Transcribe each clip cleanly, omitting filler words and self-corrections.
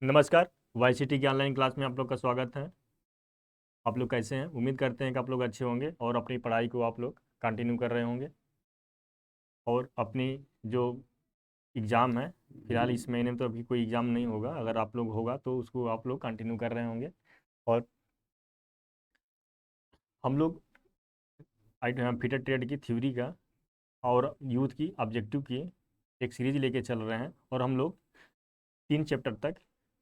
नमस्कार। वाईसीटी की online class में आप लोग का स्वागत है। आप लोग कैसे हैं? उम्मीद करते हैं कि आप लोग अच्छे होंगे और अपनी पढ़ाई को आप लोग कंटिन्यू कर रहे होंगे और अपनी जो एग्ज़ाम है, फिलहाल इस महीने में तो अभी कोई एग्ज़ाम नहीं होगा, अगर आप लोग होगा तो उसको आप लोग कंटिन्यू कर रहे होंगे। और हम लोग फीटर ट्रेड की थ्योरी का और यूथ की ऑब्जेक्टिव की एक सीरीज लेके चल रहे हैं और हम लोग 3 चैप्टर तक,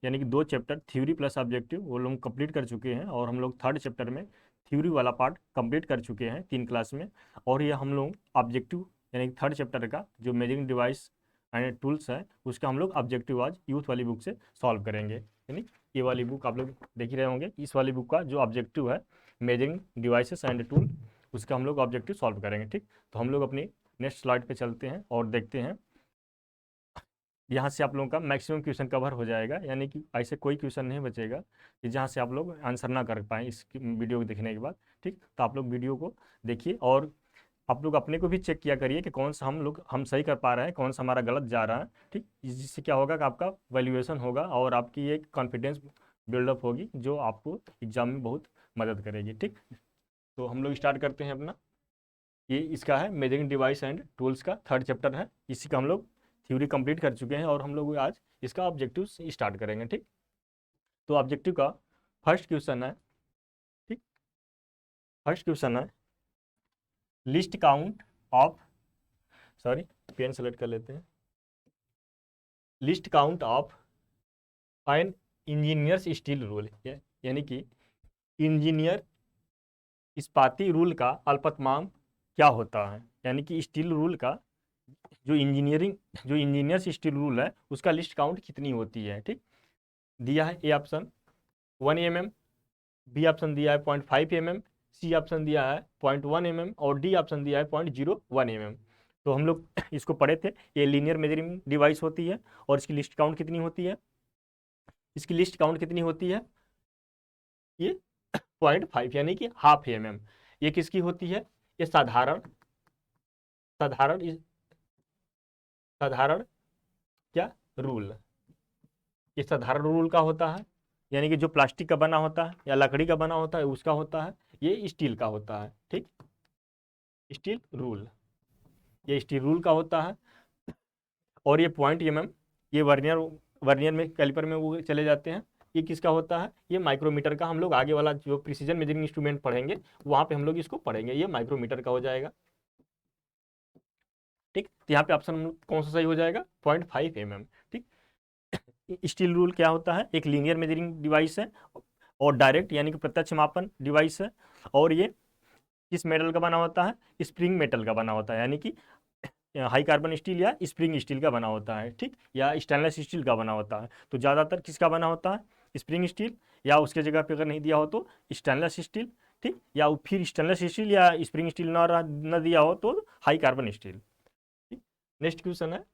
यानी कि 2 चैप्टर थ्योरी प्लस ऑब्जेक्टिव वो लोग कंप्लीट कर चुके हैं और हम लोग 3rd चैप्टर में थ्योरी वाला पार्ट कंप्लीट कर चुके हैं 3 क्लास में। और ये हम लोग ऑब्जेक्टिव यानी कि 3rd चैप्टर का जो मेजरिंग डिवाइस एंड टूल्स है उसका हम लोग ऑब्जेक्टिव आज यूथ वाली बुक से सॉल्व करेंगे। यानी ये वाली बुक आप लोग देख ही रहे होंगे, इस वाली बुक का जो ऑब्जेक्टिव है मेजरिंग डिवाइसेस एंड टूल, उसका हम लोग ऑब्जेक्टिव सॉल्व करेंगे। ठीक, तो हम लोग अपनी नेक्स्ट स्लाइड पे चलते हैं और देखते हैं। यहाँ से आप लोगों का मैक्सिमम क्वेश्चन कवर हो जाएगा, यानी कि ऐसे कोई क्वेश्चन नहीं बचेगा कि जहाँ से आप लोग आंसर ना कर पाएँ इस वीडियो को देखने के बाद। ठीक, तो आप लोग वीडियो को देखिए और आप लोग अपने को भी चेक किया करिए कि कौन सा हम सही कर पा रहे हैं, कौन सा हमारा गलत जा रहा है। ठीक, जिससे क्या होगा कि आपका वैल्यूएशन होगा और आपकी एक कॉन्फिडेंस बिल्डअप होगी जो आपको एग्जाम में बहुत मदद करेगी। ठीक, तो हम लोग स्टार्ट करते हैं अपना। ये इसका है मेजरिंग डिवाइस एंड टूल्स का 3rd चैप्टर है, इसी का हम लोग थ्योरी कंप्लीट कर चुके हैं और हम लोग आज इसका ऑब्जेक्टिव स्टार्ट करेंगे। ठीक, तो ऑब्जेक्टिव का फर्स्ट क्वेश्चन है। ठीक, फर्स्ट क्वेश्चन है least count of, sorry pen select कर लेते हैं, least count of an engineers steel rule, यानी कि इंजीनियर इस्पाती रूल का अल्पतमांक क्या होता है। यानी कि स्टील रूल का जो इंजीनियर्स स्टील रूल है उसका लिस्ट काउंट कितनी होती है। ठीक, दिया है A option 1 mm, B option दिया है 0.5 mm, सी ऑप्शन दिया है 0.1 mm और डी ऑप्शन दिया है 0.01 mm। तो हम लोग इसको पढ़े थे, ये लीनियर मेजरिंग डिवाइस होती है और इसकी लिस्ट काउंट कितनी होती है, इसकी लिस्ट काउंट कितनी होती है, ये 0.5 यानी कि ½ mm। ये किसकी होती है, ये साधारण साधारण साधारण क्या रूल, ये साधारण रूल का होता है, यानी कि जो प्लास्टिक का बना होता है या लकड़ी का बना होता है उसका होता है, ये स्टील का होता है। ठीक, स्टील रूल, ये स्टील रूल का होता है। और ये 0.mm, ये वर्नियर वर्नियर में कैलिपर में वो चले जाते हैं। ये किसका होता है, ये माइक्रोमीटर का, हम लोग आगे वाला जो प्रिसीजन मेजरिंग इंस्ट्रूमेंट पढ़ेंगे वहां पे हम लोग इसको पढ़ेंगे, ये माइक्रोमीटर का हो जाएगा। ठीक, तो यहाँ पे ऑप्शन कौन सा सही हो जाएगा, 0.5 mm। ठीक, स्टील रूल क्या होता है, एक लीनियर मेजरिंग डिवाइस है और डायरेक्ट यानी कि प्रत्यक्ष मापन डिवाइस है। और ये किस मेटल का बना होता है, स्प्रिंग मेटल का बना होता है, यानी कि हाई कार्बन स्टील या स्प्रिंग स्टील का बना होता है। ठीक, या स्टेनलेस स्टील का बना होता है। तो ज़्यादातर किसका बना होता है, स्प्रिंग स्टील, या उसके जगह पे अगर नहीं दिया हो तो स्टेनलेस स्टील। ठीक, या फिर स्टेनलेस स्टील या स्प्रिंग स्टील ना दिया हो तो हाई कार्बन स्टील। ठीक, नेक्स्ट क्वेश्चन है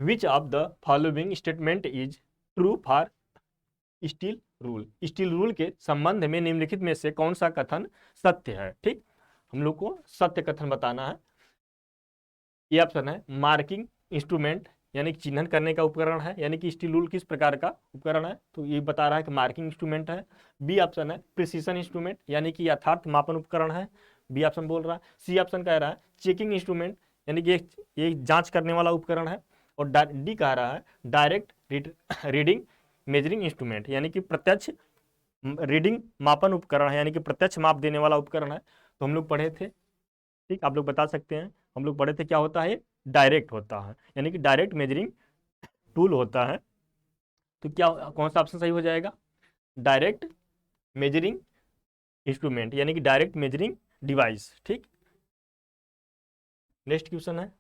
विच of the following statement is true for steel rule, steel rule के संबंध में निम्नलिखित में से कौन सा कथन सत्य है। ठीक, हम लोग को सत्य कथन बताना है। ये ऑप्शन है मार्किंग इंस्ट्रूमेंट, यानी कि चिन्हन करने का उपकरण है, यानी कि स्टील रूल किस प्रकार का उपकरण है, तो ये बता रहा है कि मार्किंग इंस्ट्रूमेंट है। बी ऑप्शन है प्रिसीजन इंस्ट्रूमेंट, यानी कि यथार्थ मापन उपकरण है, बी ऑप्शन बोल रहा है। सी ऑप्शन कह रहा है चेकिंग इंस्ट्रूमेंट, यानी कि ये जांच करने वाला उपकरण है। और डी कह रहा है डायरेक्ट रीडिंग मेजरिंग इंस्ट्रूमेंट, यानी कि प्रत्यक्ष रीडिंग मापन उपकरण है, यानी कि प्रत्यक्ष माप देने वाला उपकरण है। तो हम लोग पढ़े थे, ठीक, आप लोग बता सकते हैं, हम लोग पढ़े थे क्या होता है, डायरेक्ट होता है, यानी कि डायरेक्ट मेजरिंग टूल होता है। तो क्या कौन सा ऑप्शन सही हो जाएगा, डायरेक्ट मेजरिंग इंस्ट्रूमेंट, यानी कि डायरेक्ट मेजरिंग डिवाइस। ठीक, नेक्स्ट क्वेश्चन है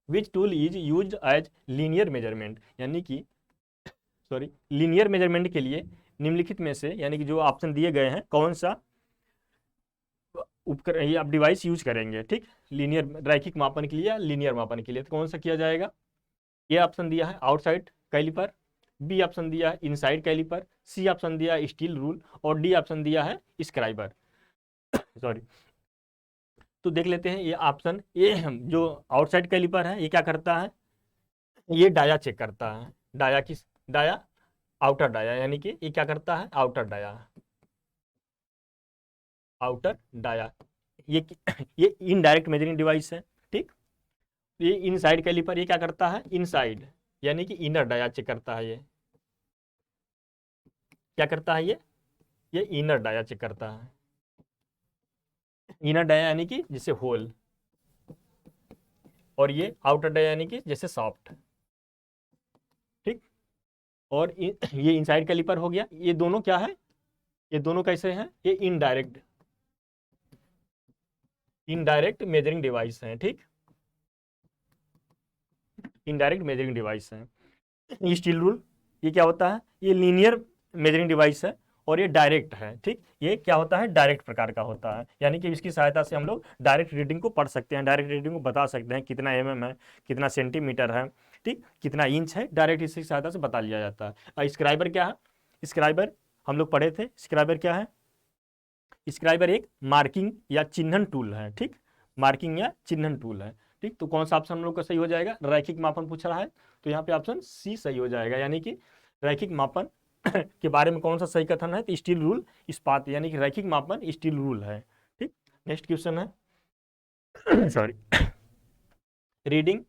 which tool is use as linear measurement, यानी कि सॉरी लीनियर मेजरमेंट के लिए निम्नलिखित में से, यानी कि जो ऑप्शन दिए गए हैं, कौन सा उपकरण ये आप डिवाइस यूज करेंगे। ठीक, लीनियर रैखिक मापन के लिए या लीनियर मापन के लिए, तो कौन सा किया जाएगा। ए ऑप्शन दिया है आउटसाइड कैलिपर, बी ऑप्शन दिया है इनसाइड कैलिपर, सी ऑप्शन दिया है स्टील रूल और डी ऑप्शन दिया है स्क्राइबर। सॉरी, तो देख लेते हैं ये ऑप्शन ए जो आउटसाइड कैलिपर है ये क्या करता है, ये डाया चेक करता है। डाया किस डाया, आउटर डाया, यानी कि ये क्या करता है, आउटर डाया, आउटर डाया। ये ये इनडायरेक्ट मेजरिंग डिवाइस है, ठीक। ये इनसाइड कैलिपर ये क्या करता है, इनसाइड यानी कि इनर डाया चेक करता है। ये क्या करता है, ये इनर डाया चेक करता है। इनर डाया यानी कि जैसे होल, और ये आउटर डाया यानी कि जैसे सॉफ्ट, ठीक। और ये इनसाइड कैलिपर हो गया। ये दोनों क्या है, ये दोनों कैसे हैं, ये इनडायरेक्ट, इनडायरेक्ट मेजरिंग डिवाइस हैं, ठीक। इनडायरेक्ट मेजरिंग डिवाइस हैं। स्टील रूल ये क्या होता है, ये लीनियर मेजरिंग डिवाइस है और ये डायरेक्ट है, ठीक। ये क्या होता है, डायरेक्ट प्रकार का होता है, यानी कि इसकी सहायता से हम लोग डायरेक्ट रीडिंग को पढ़ सकते हैं, डायरेक्ट रीडिंग को बता सकते हैं, कितना mm है, कितना सेंटीमीटर है, ठीक, कितना इंच है, डायरेक्ट इसकी सहायता से बता लिया जाता है। स्क्राइबर क्या है, स्क्राइबर हम लोग पढ़े थे, स्क्राइबर क्या है, स्क्राइबर एक मार्किंग या चिन्हन टूल है, ठीक, मार्किंग या चिन्हन टूल है, ठीक। तो कौन सा ऑप्शन हम लोग का सही हो जाएगा, रैखिक मापन पूछ रहा है, तो यहाँ पे ऑप्शन सी सही हो जाएगा, यानी कि रैखिक मापन के बारे में कौन सा सही कथन है, तो स्टील रूल इस्पात, यानी कि रैखिक मापन स्टील रूल है, ठीक। नेक्स्ट क्वेश्चन है sorry, reading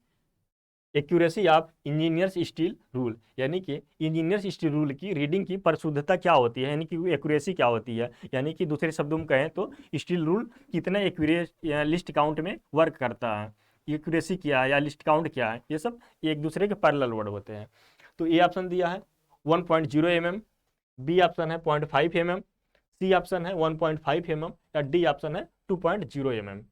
accuracy of engineers steel rule, यानी कि इंजीनियर्स स्टील रूल की रीडिंग की परिशुद्धता क्या होती है, यानी कि एक्यूरेसी क्या होती है, यानी कि दूसरे शब्दों में कहें तो स्टील रूल कितना एक्यूरेट लिस्ट काउंट में वर्क करता है, एक्यूरेसी क्या है या लिस्ट काउंट क्या है, ये सब एक दूसरे के पैरेलल वर्ड होते हैं। तो ए ऑप्शन दिया है 1.0 mm, बी ऑप्शन है 0.5 mm, सी ऑप्शन है 1.5 mm, या डी ऑप्शन है 2.0 mm।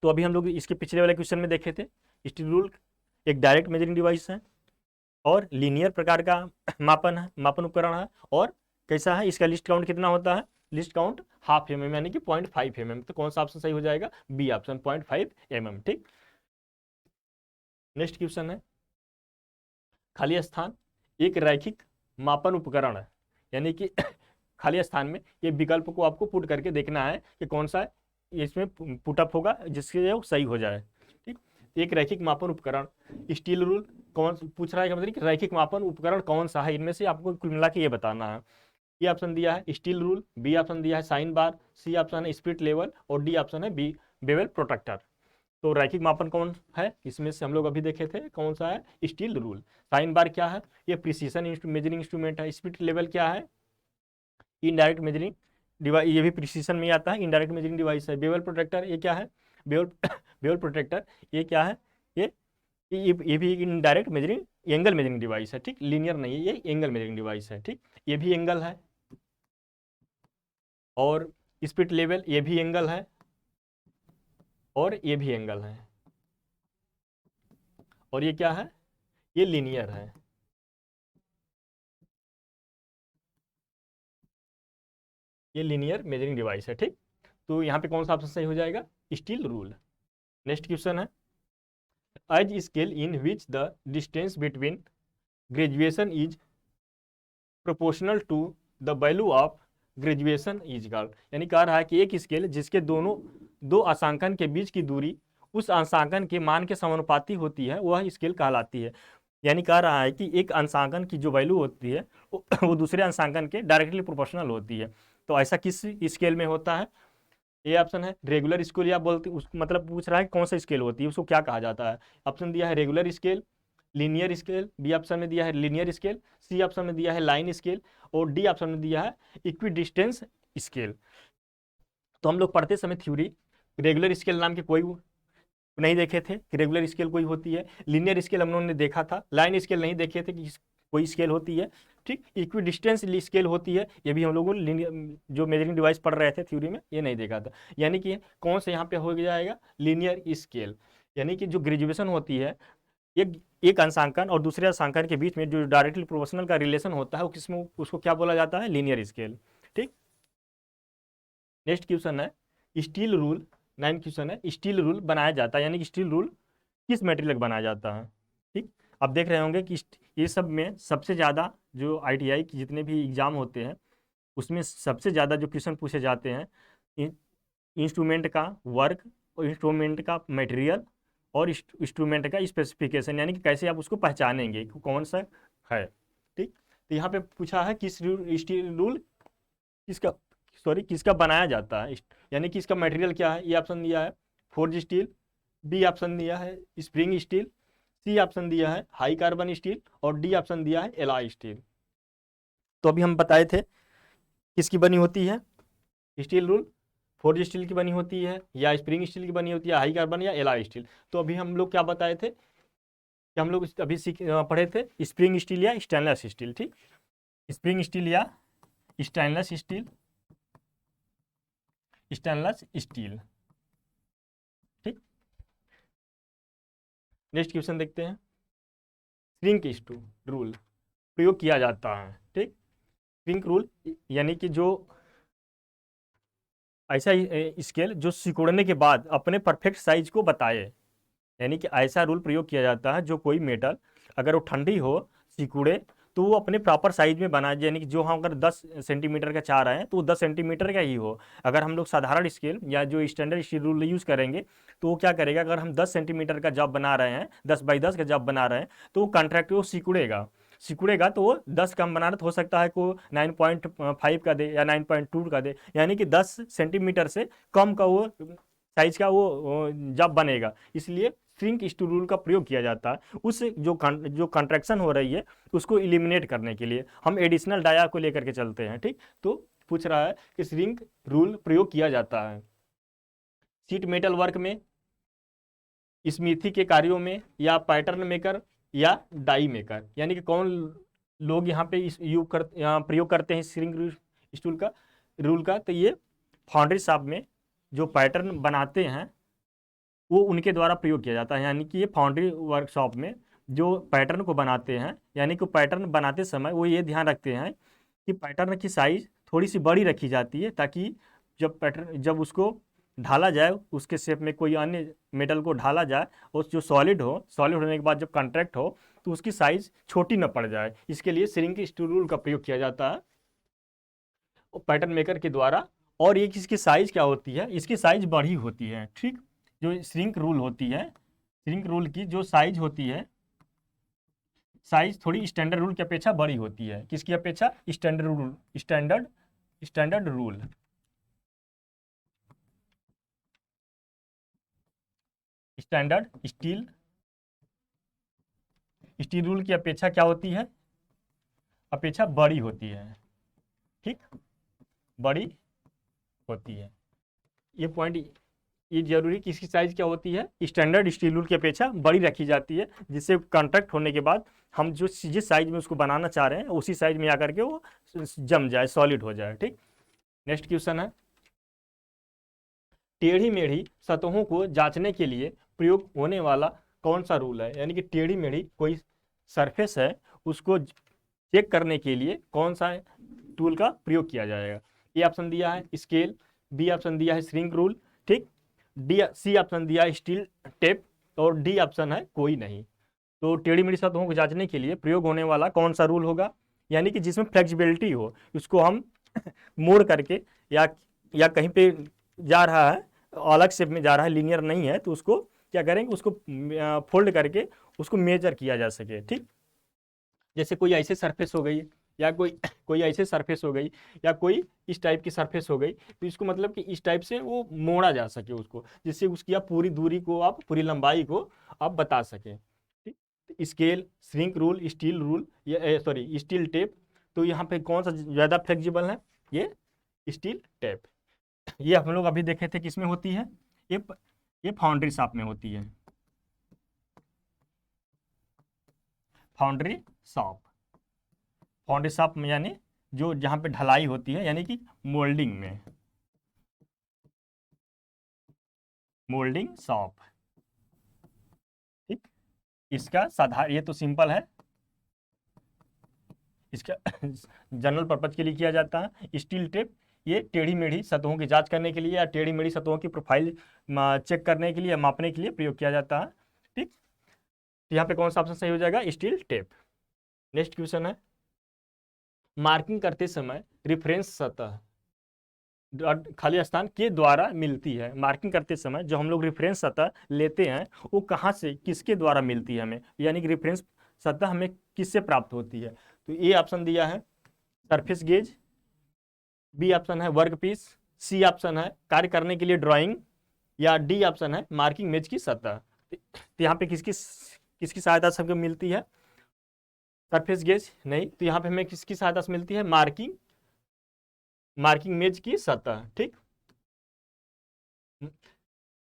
तो अभी हम लोग इसके पिछले वाले क्वेश्चन में देखे थे, स्टील रूल एक डायरेक्ट मेजरिंग डिवाइस है और लीनियर प्रकार का मापन है, मापन उपकरण है, और कैसा है, इसका लिस्ट काउंट कितना होता है, लिस्ट काउंट हाफ mm यानी कि 0.5 mm। तो कौन सा ऑप्शन सही हो जाएगा, बी ऑप्शन 0.5 mm, ठीक। नेक्स्ट क्वेश्चन है, खाली स्थान एक रैखिक मापन उपकरण है, यानी कि खाली स्थान में ये विकल्प को आपको पुट करके देखना है कि कौन सा इसमें पुटअप होगा जिससे वो सही हो जाए, ठीक। एक रैखिक मापन उपकरण स्टील रूल कौन पूछ रहा है, मतलब कि रैखिक मापन उपकरण कौन सा है, इनमें से आपको कुल मिला के ये बताना है। ये ऑप्शन दिया है स्टील रूल, बी ऑप्शन दिया है साइन बार, सी ऑप्शन है स्पिरिट लेवल, और डी ऑप्शन है बी बेवल प्रोटेक्टर। तो रैखिक मापन कौन है, इसमें से हम लोग अभी देखे थे कौन सा है, स्टील रूल। साइन बार क्या है, ये प्रिसीजन मेजरिंग इंस्ट्रूमेंट है। स्पिरिट लेवल क्या है, इनडायरेक्ट मेजरिंग डिवाइस, ये भी प्रिसीजन में आता है, इनडायरेक्ट मेजरिंग डिवाइस है। बेवल प्रोटेक्टर ये क्या है, बेवल बेवल प्रोटेक्टर ये क्या है, ये ये भी indirect measuring angle measuring device है, ठीक, लीनियर नहीं है, ये एंगल मेजरिंग डिवाइस है, ठीक। ये भी एंगल है, और स्पिरिट लेवल ये भी एंगल है, और ये भी एंगल है, और ये क्या है, ये लीनियर है। ये लीनियर मेजरिंग डिवाइस है, ठीक। तो यहाँ पे कौन सा ऑप्शन सही हो जाएगा, स्टील रूल। नेक्स्ट क्वेश्चन है, as scale in which the distance between graduation is proportional to the value of graduation is called, यानी कह रहा है कि एक स्केल जिसके दोनों दो अंशांकन के बीच की दूरी उस अंशांकन के मान के समानुपाती होती है वह स्केल कहलाती है। यानी कह रहा है कि एक अंशांकन की जो वैल्यू होती है वो दूसरे अंशांकन के डायरेक्टली प्रोपोर्शनल होती है। तो ऐसा किस स्केल में होता है, ये ऑप्शन है रेगुलर स्केल, या बोलते उस मतलब पूछ रहा है कौन सा स्केल होती है, उसको क्या कहा जाता है। ऑप्शन दिया है regular scale, linear scale, B option में दिया है लीनियर स्केल, सी ऑप्शन में दिया है लाइन स्केल, और डी ऑप्शन में दिया है इक्विडिस्टेंस स्केल। तो हम लोग पढ़ते समय थ्योरी रेगुलर स्केल नाम के कोई नहीं देखे थे कि रेगुलर स्केल कोई होती है, लीनियर स्केल हम लोगों ने देखा था, लाइन स्केल नहीं देखे थे कि कोई स्केल होती है, ठीक। इक्विडिस्टेंस स्केल होती है, ये भी हम लोगों ने जो मेजरिंग डिवाइस पढ़ रहे थे थ्योरी में ये नहीं देखा था। यानी कि कौन से यहाँ पे हो जाएगा, लीनियर स्केल, यानी कि जो ग्रेजुएशन होती है एक अंशांकन और दूसरे अंशांकन के बीच में जो डायरेक्टली प्रोपोर्शनल का रिलेशन होता है वो किसमें, उसको क्या बोला जाता है, लीनियर स्केल, ठीक। नेक्स्ट क्वेश्चन है, स्टील रूल 9 क्वेश्चन है, स्टील रूल बनाया जाता है, यानी कि स्टील रूल किस मटेरियल का बनाया जाता है, ठीक। आप देख रहे होंगे कि ये सब में सबसे ज़्यादा जो ITI की जितने भी एग्जाम होते हैं उसमें सबसे ज़्यादा जो क्वेश्चन पूछे जाते हैं इंस्ट्रूमेंट का वर्क और इंस्ट्रूमेंट का मटेरियल और इंस्ट्रूमेंट का स्पेसिफिकेशन, यानी कि कैसे आप उसको पहचानेंगे कि कौन सा है। ठीक, तो यहाँ पे पूछा है किस स्टील रूल किसका किसका बनाया जाता है, यानी कि इसका मटेरियल क्या है। ये ऑप्शन दिया है फोर्ज स्टील, बी ऑप्शन दिया है स्प्रिंग स्टील, सी ऑप्शन दिया है हाई कार्बन स्टील और डी ऑप्शन दिया है एलॉय स्टील। तो अभी हम बताए थे किसकी बनी होती है स्टील रूल, फोर्ज स्टील की बनी होती है या स्प्रिंग स्टील की बनी होती है, हाई कार्बन या एलॉय स्टील। तो अभी हम लोग क्या बताए थे कि हम लोग अभी पढ़े थे स्प्रिंग स्टील या स्टेनलेस स्टील। ठीक, स्प्रिंग स्टील या स्टेनलेस स्टील, स्टेनलेस स्टील। ठीक, नेक्स्ट क्वेश्चन देखते हैं। श्रिंक स्टू रूल प्रयोग किया जाता है। ठीक, श्रिंक रूल यानी कि जो ऐसा स्केल जो सिकुड़ने के बाद अपने परफेक्ट साइज को बताए, यानी कि ऐसा रूल प्रयोग किया जाता है जो कोई मेटल अगर वो ठंडी हो सिकुड़े तो वो अपने प्रॉपर साइज में बना, यानी कि जो हम अगर 10 सेंटीमीटर का चाह रहे हैं तो वो 10 सेंटीमीटर का ही हो। अगर हम लोग साधारण स्केल या जो स्टैंडर्ड स्टील रूल यूज़ करेंगे तो वो क्या करेगा, अगर हम 10 सेंटीमीटर का जॉब बना रहे हैं, 10 बाई 10 का जॉब बना रहे हैं, तो वो कॉन्ट्रैक्ट वो सिकुड़ेगा तो वो 10 कम बनाना तो हो सकता है को 9.5 का दे या 9.2 का दे, यानी कि 10 सेंटीमीटर से कम का वो साइज का वो जब बनेगा। इसलिए श्रिंक स्टू रूल का प्रयोग किया जाता है उस जो कंट्रैक्शन हो रही है उसको इलिमिनेट करने के लिए। हम एडिशनल डाया को लेकर के चलते हैं। ठीक, तो पूछ रहा है कि श्रिंक रूल प्रयोग किया जाता है शीट मेटल वर्क में, स्मिथी के कार्यों में, या पैटर्न मेकर या डाई मेकर, यानी कि कौन लोग यहाँ पे यहाँ प्रयोग करते हैं श्रिंक स्टूल का रूल का। तो ये फाउंड्री शॉप में जो पैटर्न बनाते हैं वो उनके द्वारा प्रयोग किया जाता है, यानी कि ये फाउंड्री वर्कशॉप में जो पैटर्न को बनाते हैं, यानी कि पैटर्न बनाते समय वो ये ध्यान रखते हैं कि पैटर्न की साइज थोड़ी सी बड़ी रखी जाती है ताकि जब उसको ढाला जाए उसके शेप में कोई अन्य मेटल को ढाला जाए और जो सॉलिड होने के बाद जब कॉन्ट्रैक्ट हो तो उसकी साइज छोटी न पड़ जाए। इसके लिए श्रिंक स्टू रूल का प्रयोग किया जाता है पैटर्न मेकर के द्वारा। और ये इसकी साइज क्या होती है, इसकी साइज बड़ी होती है। ठीक, जो श्रिंक रूल होती है, श्रिंक रूल की जो साइज होती है, साइज थोड़ी स्टैंडर्ड रूल की अपेक्षा बड़ी होती है। किसकी अपेक्षा, standard rule, standard rule. Standard steel rule की अपेक्षा क्या होती है, अपेक्षा बड़ी होती है। ठीक, बड़ी होती है। ये पॉइंट ये जरूरी कि इसकी साइज क्या होती है, स्टैंडर्ड स्टील रूल की अपेक्षा बड़ी रखी जाती है, जिससे कॉन्ट्रैक्ट होने के बाद हम जो जिस साइज में उसको बनाना चाह रहे हैं उसी साइज में आकर के वो जम जाए, सॉलिड हो जाए। ठीक, नेक्स्ट क्वेश्चन है टेढ़ी मेढ़ी सतहों को जांचने के लिए प्रयोग होने वाला कौन सा रूल है, यानी कि टेढ़ी मेढ़ी कोई सरफेस है उसको चेक करने के लिए कौन सा टूल का प्रयोग किया जाएगा। ए ऑप्शन दिया है स्केल, बी ऑप्शन दिया है श्रिंक रूल, ठीक, सी ऑप्शन दिया है स्टील टेप और डी ऑप्शन है कोई नहीं। तो टेढ़ी मेढ़ी सतहों को जांचने के लिए प्रयोग होने वाला कौन सा रूल होगा, यानी कि जिसमें फ्लेक्सिबिलिटी हो, उसको हम मोड़ करके या कहीं पे जा रहा है अलग शेप में जा रहा है, लीनियर नहीं है, तो उसको क्या करेंगे, उसको फोल्ड करके उसको मेजर किया जा सके। ठीक, जैसे कोई ऐसे सरफेस हो गई या कोई ऐसे सरफेस हो गई या कोई इस टाइप की सरफेस हो गई, तो इसको मतलब कि इस टाइप से वो मोड़ा जा सके उसको, जिससे उसकी आप पूरी दूरी को, आप पूरी लंबाई को आप बता सकें। ठीक, scale, shrink rule, steel rule, या सॉरी स्टील टेप। तो यहाँ पे कौन सा ज़्यादा फ्लेक्सिबल है, ये स्टील टेप। ये हम लोग अभी देखे थे किसमें होती है, ये फाउंड्री शॉप में होती है, फाउंड्री शॉप। फाउंड्री शॉप में यानी जो जहाँ पे ढलाई होती है, यानी कि मोल्डिंग में, मोल्डिंग शॉप। ठीक, इसका साधारण, ये तो सिंपल है, इसका जनरल पर्पज के लिए किया जाता है। स्टील टेप ये टेढ़ी मेढ़ी सतहों की जांच करने के लिए या टेढ़ी मेढ़ी सतहों की प्रोफाइल चेक करने के लिए, मापने के लिए प्रयोग किया जाता है। ठीक, तो यहाँ पे कौन सा ऑप्शन सही हो जाएगा, स्टील टेप। नेक्स्ट क्वेश्चन है मार्किंग करते समय रेफरेंस सतह खाली स्थान के द्वारा मिलती है। मार्किंग करते समय जो हम लोग रेफरेंस सतह लेते हैं वो कहाँ से, किसके द्वारा मिलती है हमें, यानी कि रेफरेंस सतह हमें किससे प्राप्त होती है। तो ए ऑप्शन दिया है सरफेस गेज, बी ऑप्शन है वर्क पीस, सी ऑप्शन है कार्य करने के लिए ड्राइंग, या डी ऑप्शन है मार्किंग मेज की सतह। तो यहाँ पे किसकी किसकी सहायता से हमको मिलती है, सरफेस गेज नहीं, तो यहाँ पे हमें किसकी सहायता से मिलती है, मार्किंग मेज की सतह। ठीक,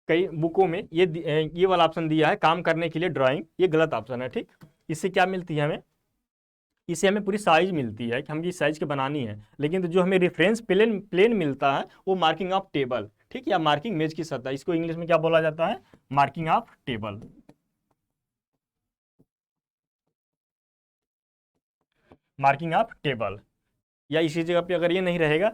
कई बुकों में ये वाला ऑप्शन दिया है काम करने के लिए ड्राइंग, ये गलत ऑप्शन है। ठीक, इससे क्या मिलती है हमें, इससे हमें पूरी साइज मिलती है कि हम ये साइज के बनानी है, लेकिन तो जो हमें रेफरेंस प्लेन प्लेन मिलता है वो मार्किंग ऑफ टेबल, ठीक, या मार्किंग मेज की सतह, इसको इंग्लिश में क्या बोला जाता है, marking of table. Marking of table, या इसी जगह पे अगर ये नहीं रहेगा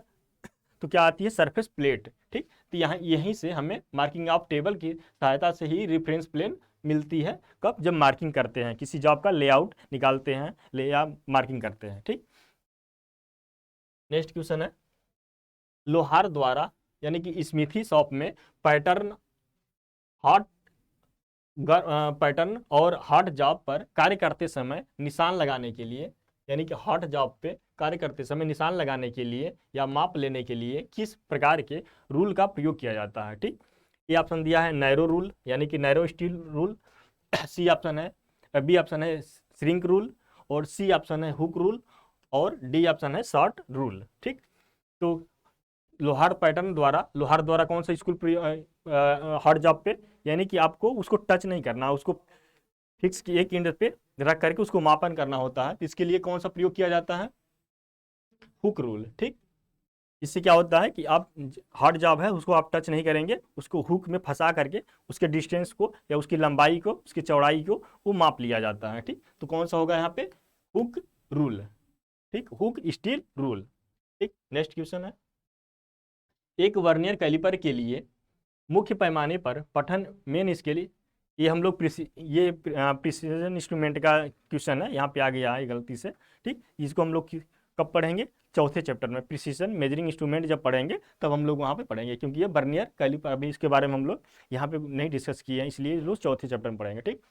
तो क्या आती है, सरफेस प्लेट। ठीक, तो यहाँ यहीं से हमें मार्किंग ऑफ टेबल की सहायता से ही रेफरेंस प्लेन मिलती है। कब, जब मार्किंग करते हैं, किसी जॉब का लेआउट निकालते हैं ले या मार्किंग करते हैं। ठीक, नेक्स्ट क्वेश्चन है, लोहार द्वारा यानी कि स्मिथी शॉप में पैटर्न हॉट पैटर्न और हॉट जॉब पर कार्य करते समय निशान लगाने के लिए, यानी कि हॉट जॉब पे कार्य करते समय निशान लगाने के लिए या माप लेने के लिए किस प्रकार के रूल का प्रयोग किया जाता है। ठीक, ये ऑप्शन दिया है नैरो रूल यानी कि narrow steel rule, C option है, बी ऑप्शन है श्रिंक रूल, और सी ऑप्शन है हुक रूल, और डी ऑप्शन है शॉर्ट रूल। ठीक, तो लोहार द्वारा कौन सा स्कूल हॉट जॉब पे, यानी कि आपको उसको टच नहीं करना, उसको फिक्स की एक इंच पे रख करके उसको मापन करना होता है, तो इसके लिए कौन सा प्रयोग किया जाता है, हुक रूल। ठीक, इससे क्या होता है कि आप हॉट जॉब है उसको आप टच नहीं करेंगे, उसको हुक में फंसा करके उसके डिस्टेंस को या उसकी लंबाई को उसकी चौड़ाई को वो माप लिया जाता है। ठीक, तो कौन सा होगा यहाँ पे, हुक रूल। ठीक, हुक स्टील रूल। ठीक, नेक्स्ट क्वेश्चन है, एक वर्नियर कैलिपर के लिए मुख्य पैमाने पर पठन मेन स्केल, ये हम लोग ये प्रिसीजन इंस्ट्रूमेंट का क्वेश्चन है, यहाँ पे आ गया है गलती से। ठीक, इसको हम लोग कब पढ़ेंगे, चौथे चैप्टर में प्रिसीजन मेजरिंग इंस्ट्रूमेंट जब पढ़ेंगे तब हम लोग वहाँ पे पढ़ेंगे, क्योंकि ये वर्नियर कैलिपर अभी इसके बारे में हम लोग यहाँ पे नहीं डिस्कस किए हैं, इसलिए लोग चौथे चैप्टर में पढ़ेंगे। ठीक,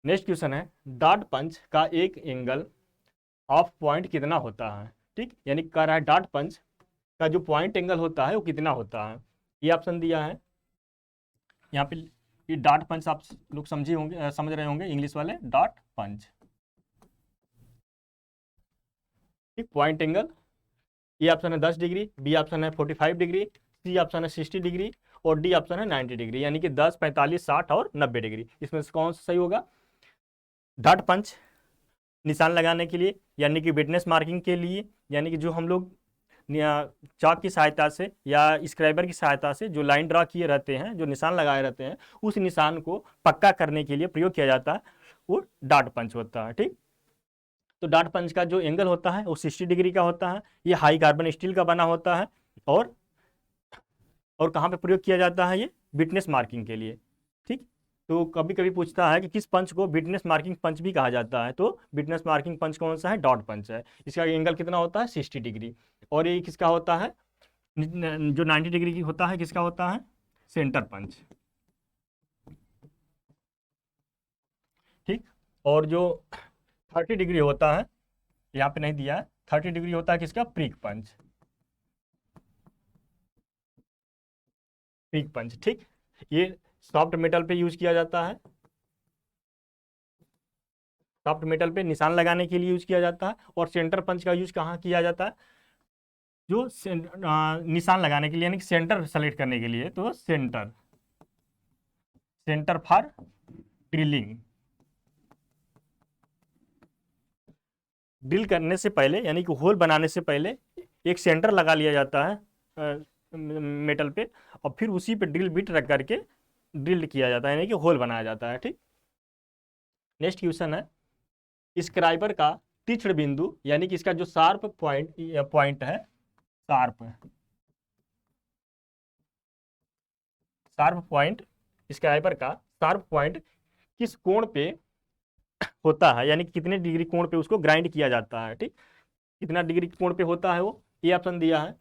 नेक्स्ट क्वेश्चन है, डॉट पंच का एक एंगल ऑफ पॉइंट कितना होता है। ठीक, यानी कह रहा है डॉट पंच का जो पॉइंट एंगल होता है वो कितना होता है। ये ऑप्शन दिया है यहाँ पे, ये डॉट पंच आप लोग समझे होंगे, समझ रहे होंगे इंग्लिश वाले, डॉट पंच। ठीक, पॉइंट एंगल, ये ऑप्शन है 10 डिग्री, बी ऑप्शन है 45 डिग्री, सी ऑप्शन है 60 डिग्री, और डी ऑप्शन है 90 डिग्री, यानी कि 10, 45, 60 और 90 डिग्री। इसमें से कौन सा सही होगा, डॉट पंच निशान लगाने के लिए, यानी कि विटनेस मार्किंग के लिए, यानी कि जो हम लोग चाक की सहायता से या स्क्राइबर की सहायता से जो लाइन ड्रा किए रहते हैं, जो निशान लगाए रहते हैं, उस निशान को पक्का करने के लिए प्रयोग किया जाता है, वो डॉट पंच होता है। ठीक, तो डॉट पंच का जो एंगल होता है वो 60 डिग्री का होता है, ये हाई कार्बन स्टील का बना होता है, और कहाँ पे प्रयोग किया जाता है, ये विटनेस मार्किंग के लिए। ठीक, तो कभी कभी पूछता है कि किस पंच को विटनेस मार्किंग पंच भी कहा जाता है, तो विटनेस मार्किंग पंच कौन सा है, डॉट पंच है। इसका एंगल कितना होता है, 60 डिग्री, और ये किसका होता है, जो 90 डिग्री की होता है किसका होता है, सेंटर पंच। ठीक, और जो 30 डिग्री होता है, यहाँ पे नहीं दिया है, 30 डिग्री होता है किसका, प्रिक पंच, प्रिक पंच। ठीक, ये सॉफ्ट मेटल पे यूज किया जाता है, सॉफ्ट मेटल पे निशान लगाने के लिए यूज किया जाता है, और सेंटर पंच का यूज कहाँ किया जाता है, जो निशान लगाने के लिए यानी कि सेंटर सेलेक्ट करने के लिए, तो centre, centre for drilling. Drill करने से पहले यानी कि होल बनाने से पहले एक सेंटर लगा लिया जाता है मेटल पे, और फिर उसी पे ड्रिल बिट रख करके ड्रिल किया जाता है, यानी कि होल बनाया जाता है। ठीक, नेक्स्ट क्वेश्चन है, स्क्राइबर का तीक्ष्ण बिंदु यानी कि इसका जो शार्प पॉइंट है, शार्प शार्प पॉइंट, स्क्राइबर का शार्प पॉइंट किस कोण पे होता है, यानी कि कितने डिग्री कोण पे उसको ग्राइंड किया जाता है। ठीक, कितना डिग्री कोण पे होता है वो, ये ऑप्शन दिया है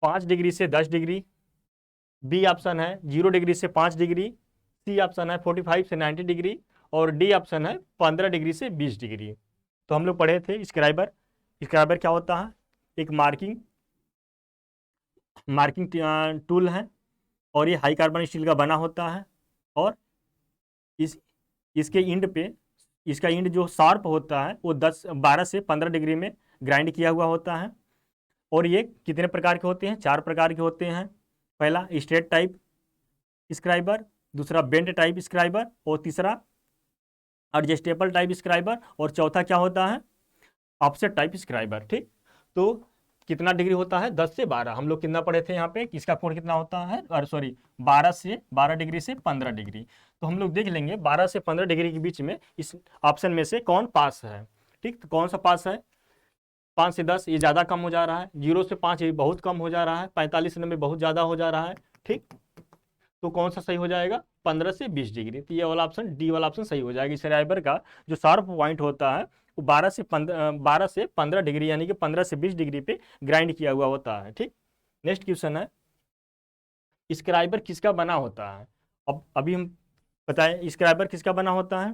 5 डिग्री से 10 डिग्री, बी ऑप्शन है 0 डिग्री से 5 डिग्री, सी ऑप्शन है 45 से 90 डिग्री, और डी ऑप्शन है 15 डिग्री से 20 डिग्री। तो हम लोग पढ़े थे स्क्राइबर। स्क्राइबर क्या होता है? एक मार्किंग मार्किंग टूल है, और ये हाई कार्बन स्टील का बना होता है, और इस इसके इंड पे, इसका इंड जो शार्प होता है वो 12 से 15 डिग्री में ग्राइंड किया हुआ होता है। और ये कितने प्रकार के होते हैं? 4 प्रकार के होते हैं। पहला स्ट्रेट टाइप स्क्राइबर, दूसरा बेंट टाइप स्क्राइबर, और तीसरा एडजस्टेबल टाइप स्क्राइबर, और चौथा क्या होता है? Offset type scriber. ठीक, तो कितना डिग्री होता है? 10 से 12। हम लोग कितना पढ़े थे यहाँ पे? इसका कोण कितना होता है? और सॉरी, 12 डिग्री से 15 डिग्री। तो हम लोग देख लेंगे 12 से 15 डिग्री के बीच में इस ऑप्शन में से कौन पास है। ठीक, तो कौन सा पास है? 5 से 10 ये ज़्यादा कम हो जा रहा है, 0 से 5 ये बहुत कम हो जा रहा है, 45 से 90 बहुत ज़्यादा हो जा रहा है। ठीक, तो कौन सा सही हो जाएगा? 15 से 20 डिग्री। तो ये वाला ऑप्शन, डी वाला ऑप्शन सही हो जाएगा। स्क्राइबर का जो शार्प पॉइंट होता है वो 12 से 15 डिग्री, यानी कि 15 से 20 डिग्री पे ग्राइंड किया हुआ होता है। ठीक, नेक्स्ट क्वेश्चन है, स्क्राइबर किसका बना होता है? अब अभी हम बताएं स्क्राइबर किसका बना होता है।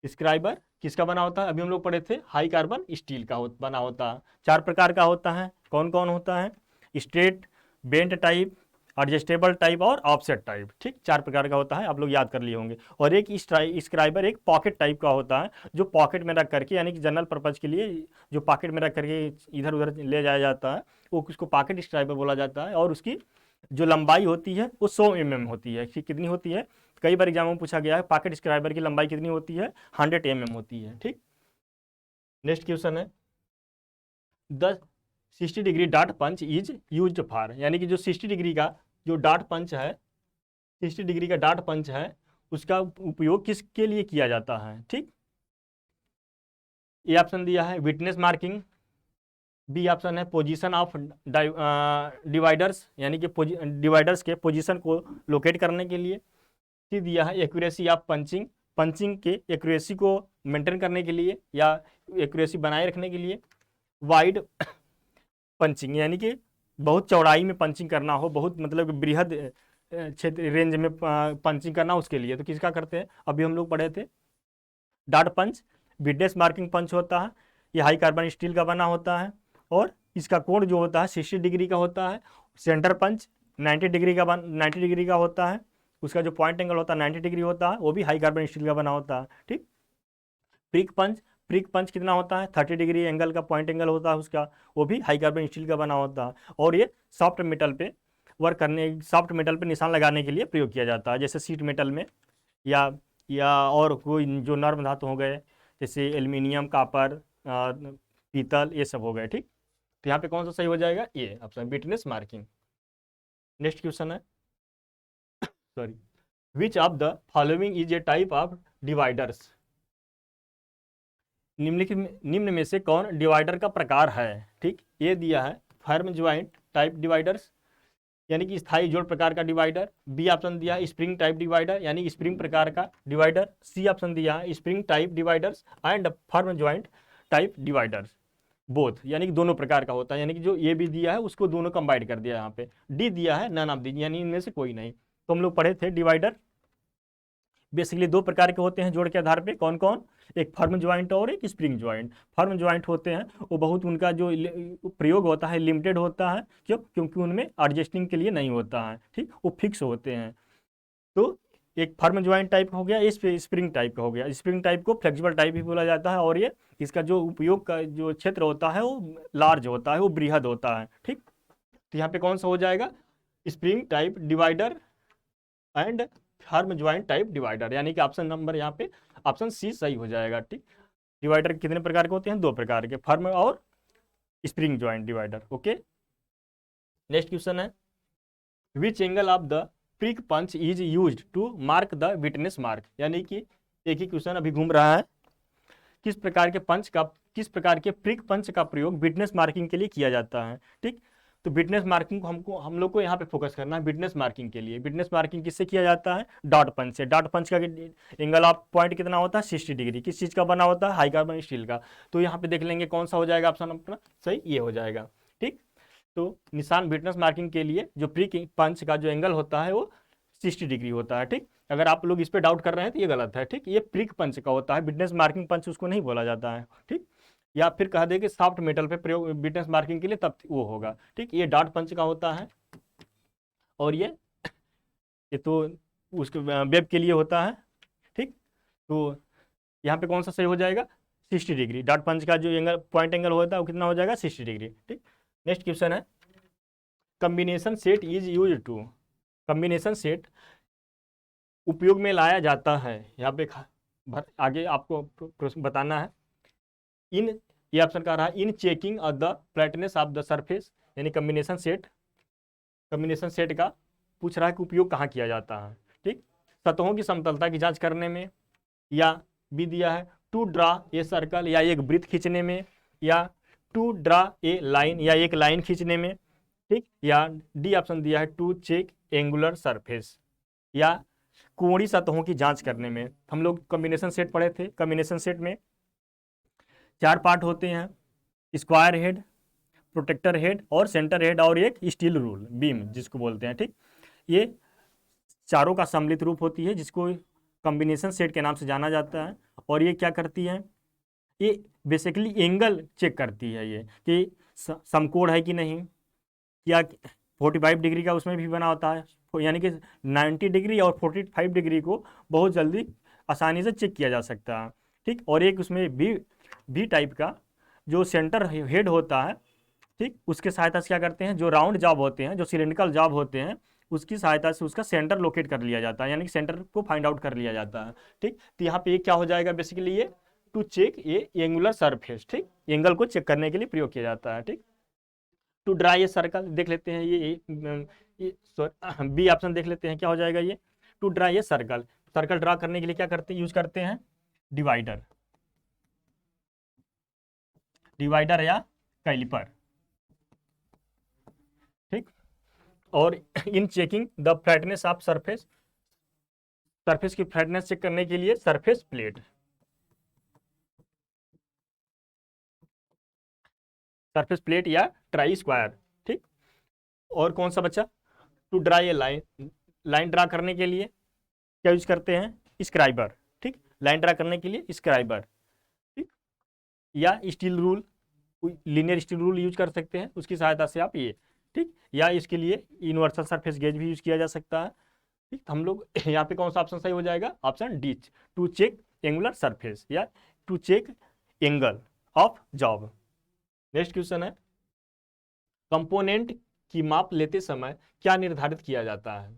स्क्राइबर किसका बना होता है? अभी हम लोग पढ़े थे हाई कार्बन स्टील का बना होता है। 4 प्रकार का होता है। कौन कौन होता है? Straight, bent type, adjustable type और ऑफसेट टाइप। ठीक, 4 प्रकार का होता है, आप लोग याद कर लिए होंगे। और एक स्क्राइबर एक पॉकेट टाइप का होता है, जो पॉकेट में रख करके, यानी कि जनरल पर्पज के लिए जो पॉकेट में रख करके इधर उधर ले जाया जाता है, वो उसको पॉकेट स्क्राइबर बोला जाता है। और उसकी जो लंबाई होती है वो 100 mm होती है। कितनी होती है? कई बार एग्जाम में पूछा गया है, पॉकेट स्क्राइबर की लंबाई कितनी होती है? 100 mm होती है। ठीक, नेक्स्ट क्वेश्चन है, the 60 degree dot punch is used for, यानी कि जो 60 डिग्री का जो डॉट पंच है, 60 डिग्री का डॉट पंच है, उसका उपयोग किसके लिए किया जाता है? ठीक, ए ऑप्शन दिया है विटनेस मार्किंग, बी ऑप्शन है पोजीशन ऑफ डिवाइडर्स, यानी कि डिवाइडर्स के पोजीशन को लोकेट करने के लिए, सी दिया है एक्यूरेसी ऑफ पंचिंग, पंचिंग के एक्यूरेसी को मेंटेन करने के लिए या एक्यूरेसी बनाए रखने के लिए, वाइड पंचिंग, यानी कि बहुत चौड़ाई में पंचिंग करना हो, बहुत मतलब बृहद क्षेत्र रेंज में पंचिंग करना, उसके लिए। तो किसका करते हैं? अभी हम लोग पढ़े थे डॉट पंच, विटनेस मार्किंग पंच होता है, ये हाई कार्बन स्टील का बना होता है, और इसका कोण जो होता है 60 डिग्री का होता है। सेंटर पंच 90 डिग्री का होता है, उसका जो पॉइंट एंगल होता है 90 डिग्री होता है, वो भी हाई कार्बन स्टील का बना होता है। ठीक, प्रिक पंच कितना होता है? 30 डिग्री एंगल का पॉइंट एंगल होता है उसका, वो भी हाई कार्बन स्टील का बना होता है। और ये सॉफ्ट मेटल पे सॉफ्ट मेटल पे निशान लगाने के लिए प्रयोग किया जाता है, जैसे सीट मेटल में, या और कोई जो नर्म धातु हो गए, जैसे एल्यूमिनियम, कॉपर, पीतल, ये सब हो गए। ठीक, तो यहाँ पे कौन सा सही हो जाएगा? ये option, witness marking. Next question है, sorry, which of the following is a type of dividers, निम्न में से कौन डिवाइडर का प्रकार है? ठीक, ये दिया है फर्म ज्वाइंट टाइप डिवाइडर्स, यानी कि स्थायी जोड़ प्रकार का डिवाइडर, बी ऑप्शन दिया है स्प्रिंग टाइप डिवाइडर, यानी स्प्रिंग प्रकार का डिवाइडर, सी ऑप्शन दिया है spring type dividers and firm joint type dividers both, यानी कि दोनों प्रकार का होता है, यानी कि जो ये भी दिया है उसको दोनों कंबाइंड कर दिया यहाँ पे। डी दिया है नन ऑफ दी, यानी इनमें से कोई नहीं। तो हम लोग पढ़े थे डिवाइडर बेसिकली 2 प्रकार के होते हैं जोड़ के आधार पे। कौन कौन? एक फर्म ज्वाइंट और एक स्प्रिंग ज्वाइंट। फर्म ज्वाइंट होते हैं वो बहुत, उनका जो प्रयोग होता है लिमिटेड होता है, क्यों? क्योंकि उनमें एडजस्टिंग के लिए नहीं होता है। ठीक, वो फिक्स होते हैं। तो एक फर्म ज्वाइंट टाइप हो गया, इस स्प्रिंग टाइप का हो गया। स्प्रिंग टाइप को फ्लेक्सिबल टाइप भी बोला जाता है, और ये इसका जो उपयोग का जो क्षेत्र होता है वो लार्ज होता है, वो बृहद होता है। ठीक, तो यहाँ पे कौन सा हो जाएगा? Spring type divider and firm joint type divider, यानी कि ऑप्शन नंबर यहाँ पे ऑप्शन सी सही हो जाएगा। ठीक, डिवाइडर कितने प्रकार के होते हैं? 2 प्रकार के, फर्म और spring joint divider. Okay, next question है, which angle of the prick punch is used to mark the witness mark, यानी कि एक ही क्वेश्चन अभी घूम रहा है, किस प्रकार के प्रिक पंच का प्रयोग विटनेस मार्किंग के लिए किया जाता है। ठीक, तो विटनेस मार्किंग को हम लोग को यहाँ पे फोकस करना है विटनेस मार्किंग के लिए। विटनेस मार्किंग किससे किया जाता है? डॉट पंच से। डॉट पंच का एंगल ऑफ पॉइंट कितना होता है? 60 डिग्री। किस चीज़ का बना होता है? हाई कार्बन स्टील का। तो यहाँ पे देख लेंगे कौन सा हो जाएगा ऑप्शन अपना सही, ये हो जाएगा। ठीक, तो निशान विटनेस मार्किंग के लिए जो प्री पंच का जो एंगल होता है वो 60 डिग्री होता है। ठीक, अगर आप लोग इस पे डाउट कर रहे हैं तो ये गलत है। ठीक, ये प्रिक पंच का होता है, विटनेस मार्किंग पंच उसको नहीं बोला जाता है। ठीक, या फिर कह दे कि सॉफ्ट मेटल पे प्रयोग विटनेस मार्किंग के लिए तब वो होगा। ठीक, ये डॉट पंच का होता है और ये तो उसके वेब के लिए होता है। ठीक, तो यहाँ पे कौन सा सही हो जाएगा? 60 डिग्री। डॉट पंच का जो एंगल पॉइंट एंगल होता है वो कितना हो जाएगा? 60 डिग्री। ठीक, नेक्स्ट क्वेश्चन है combination set is use to. Combination set उपयोग में लाया जाता है, यहाँ पे आगे आपको प्रश्न बताना है। इन ये ऑप्शन कह रहा है इन checking of the flatness of the surface, यानी कम्बिनेशन सेट का पूछ रहा है कि उपयोग कहाँ किया जाता है। ठीक, सतहों की समतलता की जांच करने में, या बी दिया है टू ड्रा ए सर्कल या एक वृत्त खींचने में, या टू ड्रा ए लाइन या एक लाइन खींचने में। ठीक, या डी ऑप्शन दिया है टू चेक एंगुलर सरफेस या कोणीय सतहों की जांच करने में। हम लोग कॉम्बिनेशन सेट पढ़े थे। कॉम्बिनेशन सेट में 4 पार्ट होते हैं, स्क्वायर हेड, प्रोटेक्टर हेड और सेंटर हेड और एक स्टील रूल बीम जिसको बोलते हैं। ठीक, ये चारों का सम्मिलित रूप होती है जिसको कॉम्बिनेशन सेट के नाम से जाना जाता है। और ये क्या करती है? ये बेसिकली एंगल चेक करती है, ये कि समकोण है कि नहीं, या 45 डिग्री का उसमें भी बना होता है, यानी कि 90 डिग्री और 45 डिग्री को बहुत जल्दी आसानी से चेक किया जा सकता है। ठीक, और एक उसमें भी टाइप का जो सेंटर हेड होता है। ठीक, उसके सहायता से क्या करते हैं, जो राउंड जॉब होते हैं, जो सिलेंड्रिकल जॉब होते हैं, उसकी सहायता से उसका सेंटर लोकेट कर लिया जाता है, यानी कि सेंटर को फाइंड आउट कर लिया जाता है। ठीक, तो यहाँ पे ये क्या हो जाएगा? बेसिकली ये टू चेक ये एंगुलर सरफेस। ठीक, एंगल को चेक करने के लिए प्रयोग किया जाता है। ठीक, टू ड्रा ये सर्कल देख लेते हैं, ये सॉरी बी ऑप्शन देख लेते हैं क्या हो जाएगा। ये टू ड्रा ये सर्कल ड्रा करने के लिए क्या करते हैं? यूज करते हैं डिवाइडर या कैलिपर। ठीक, और इन checking the flatness of surface की फ्लैटनेस चेक करने के लिए सरफेस प्लेट या ट्राई स्क्वायर। ठीक, और कौन सा बच्चा? टू ड्रा ये लाइन ड्रा करने के लिए क्या यूज करते हैं? स्क्राइबर। ठीक, लाइन ड्रा करने के लिए स्क्राइबर। ठीक, या steel rule, linear steel rule use कर सकते हैं, उसकी सहायता से आप ये। ठीक, या इसके लिए यूनिवर्सल सरफेस गेज भी यूज किया जा सकता है। ठीक, हम लोग यहाँ पे कौन सा ऑप्शन सही हो जाएगा? Option D, to check angular surface या to check angle of job. Next question है कंपोनेंट की माप लेते समय क्या निर्धारित किया जाता है?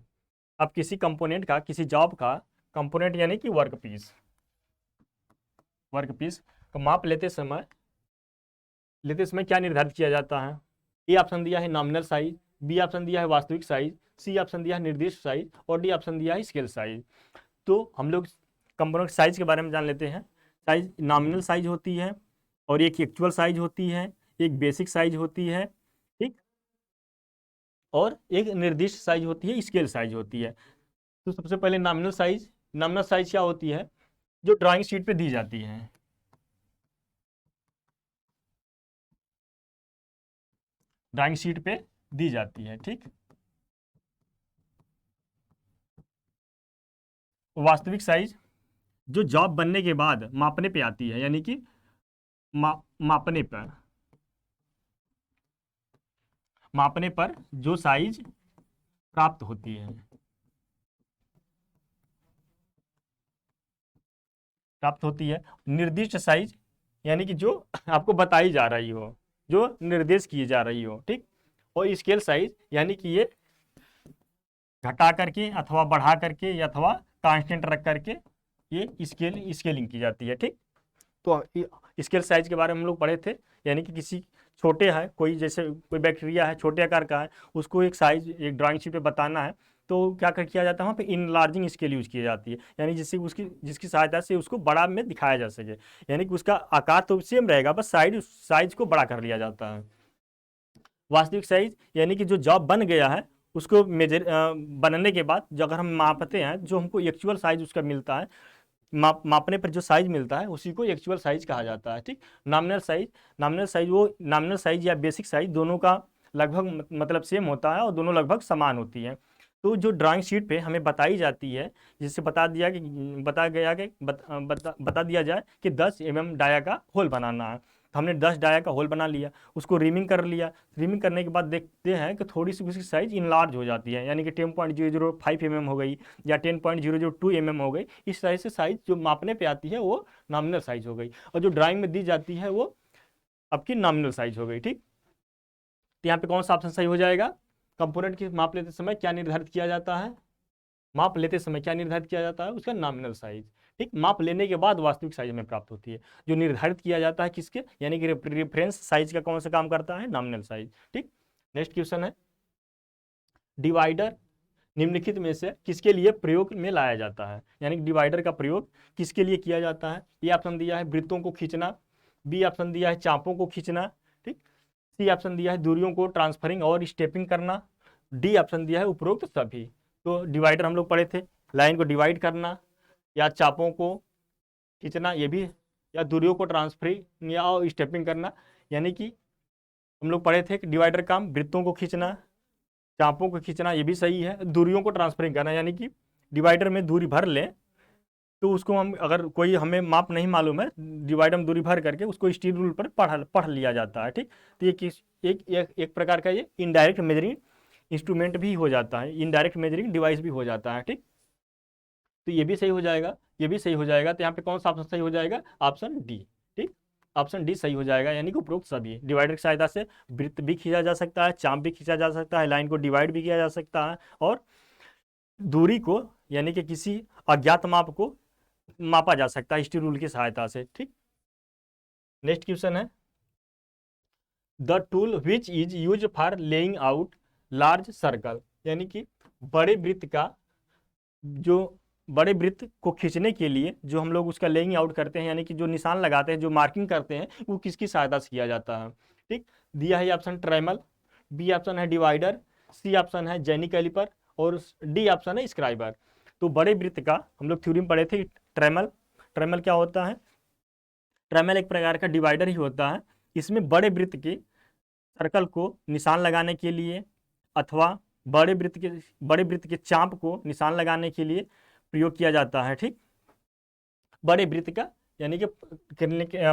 अब किसी कंपोनेंट का, किसी जॉब का कंपोनेंट यानी कि वर्कपीस का माप लेते समय क्या निर्धारित किया जाता है? ए ऑप्शन दिया है नॉमिनल साइज, बी ऑप्शन दिया है वास्तविक साइज, सी ऑप्शन दिया है निर्दिष्ट साइज और डी ऑप्शन दिया है स्केल साइज। तो हम लोग कंपोनेंट साइज के बारे में जान लेते हैं। साइज नॉमिनल साइज होती है और एक एक्चुअल साइज होती है, एक बेसिक साइज होती है। ठीक, और एक निर्दिष्ट साइज होती है, स्केल साइज होती है। तो सबसे पहले नॉमिनल साइज क्या होती है? जो ड्राइंग शीट पे दी जाती है। ड्राइंग शीट पे दी जाती है। ठीक, वास्तविक साइज जो जॉब बनने के बाद मापने पे आती है, यानी कि मापने पर जो साइज प्राप्त होती है, निर्दिष्ट साइज यानी कि जो आपको बताई जा रही हो, जो निर्देश की जा रही हो। ठीक, और स्केल साइज यानी कि ये घटा करके अथवा बढ़ा करके या अथवा कांस्टेंट रख करके ये स्केलिंग की जाती है। ठीक, तो स्केल साइज के बारे में हम लोग पढ़े थे, यानी कि किसी छोटे है, कोई जैसे कोई बैक्टीरिया है छोटे आकार का है, उसको एक साइज एक ड्राइंग शीट पे बताना है, तो क्या कर किया जाता है? वहाँ पे इनलार्जिंग स्केल यूज की जाती है, यानी जिसकी सहायता से उसको बड़ा में दिखाया जा सके, यानी कि उसका आकार तो सेम रहेगा, बस साइज को बड़ा कर लिया जाता है। वास्तविक साइज यानी कि जो जॉब बन गया है उसको बनने के बाद जो अगर हम मापते हैं, जो हमको एक्चुअल साइज उसका मिलता है, मापने पर जो साइज मिलता है उसी को एक्चुअल साइज कहा जाता है। ठीक, नॉमिनल साइज या बेसिक साइज दोनों का लगभग मतलब सेम होता है और दोनों लगभग समान होती हैं। तो जो ड्राइंग शीट पे हमें बताई जाती है, जिससे बता दिया कि बता दिया जाए कि 10 डाया का होल बनाना है, तो हमने 10 डाया का होल बना लिया, उसको रिमिंग कर लिया। रिमिंग करने के बाद देखते हैं कि थोड़ी सी उसकी साइज इनलार्ज हो जाती है, यानी कि 10.005 हो गई या 10.002 हो गई। इस तरह से साइज जो मापने पे आती है वो नॉमिनल साइज हो गई, और जो ड्राइंग में दी जाती है वो आपकी नॉमिनल साइज हो गई। ठीक, तो यहाँ पे कौन सा ऑप्शन सही हो जाएगा? कंपोनेंट की माप लेते समय क्या निर्धारित किया जाता है? माप लेते समय क्या निर्धारित किया जाता है? उसका नॉमिनल साइज। ठीक, माप लेने के बाद वास्तविक साइज हमें प्राप्त होती है। जो निर्धारित किया जाता है किसके, यानी कि रेफरेंस साइज का कौन सा काम करता है? Nominal size. ठीक, नेक्स्ट क्वेश्चन है, डिवाइडर निम्नलिखित में से किसके लिए प्रयोग में लाया जाता है? यानी कि डिवाइडर का प्रयोग किसके लिए किया जाता है? ए ऑप्शन दिया है वृत्तों को खींचना, बी ऑप्शन दिया है चापों को खींचना, ठीक, सी ऑप्शन दिया है दूरियों को ट्रांसफरिंग और स्टेपिंग करना, डी ऑप्शन दिया है उपरोक्त सभी। तो डिवाइडर हम लोग पढ़े थे, लाइन को डिवाइड करना या चापों को खींचना ये भी, या दूरियों को ट्रांसफरिंग या स्टेपिंग करना। यानी कि हम लोग पढ़े थे कि डिवाइडर काम वृत्तों को खींचना, चापों को खींचना ये भी सही है, दूरियों को ट्रांसफरिंग करना, यानी कि डिवाइडर में दूरी भर लें तो उसको हम, अगर कोई हमें माप नहीं मालूम है, डिवाइडर में दूरी भर करके उसको स्टील रूल पर पढ़ लिया जाता है। ठीक, तो ये किस एक प्रकार का ये इनडायरेक्ट मेजरिंग इंस्ट्रूमेंट भी हो जाता है, इनडायरेक्ट मेजरिंग डिवाइस भी हो जाता है। ठीक, तो ये भी सही हो जाएगा, ये भी सही हो जाएगा। तो यहाँ पे कौन सा ऑप्शन सही हो जाएगा? Option D. ठीक, ऑप्शन डी सही हो जाएगा, यानी कि उपरोक्त सभी। डिवाइडर की सहायता से वृत्त भी खींचा जा सकता है, चाप भी खींचा जा सकता है, लाइन को डिवाइड भी किया जा सकता है, और दूरी को यानी कि किसी अज्ञात माप को मापा जा सकता है स्टील रूल की सहायता से। ठीक, नेक्स्ट क्वेश्चन है, the tool which is use for laying out large circle, यानी कि बड़े वृत्त का, जो बड़े वृत्त को खींचने के लिए जो हम लोग उसका लेइंग आउट करते हैं, यानी कि जो निशान लगाते हैं, जो मार्किंग करते हैं, वो किसकी सहायता से किया जाता है? ठीक, दिया है ऑप्शन ट्रेमल, बी ऑप्शन है डिवाइडर, सी ऑप्शन है जेनी कैलिपर, और डी ऑप्शन है स्क्राइबर। तो बड़े वृत्त का हम लोग थ्योरी में पढ़े थे ट्रेमल। ट्रेमल क्या होता है? ट्रेमल एक प्रकार का डिवाइडर ही होता है। इसमें बड़े वृत्त के सर्कल को निशान लगाने के लिए अथवा बड़े वृत्त के चाप को निशान लगाने के लिए प्रयोग किया जाता है। ठीक, बड़े वृत्त का यानी कि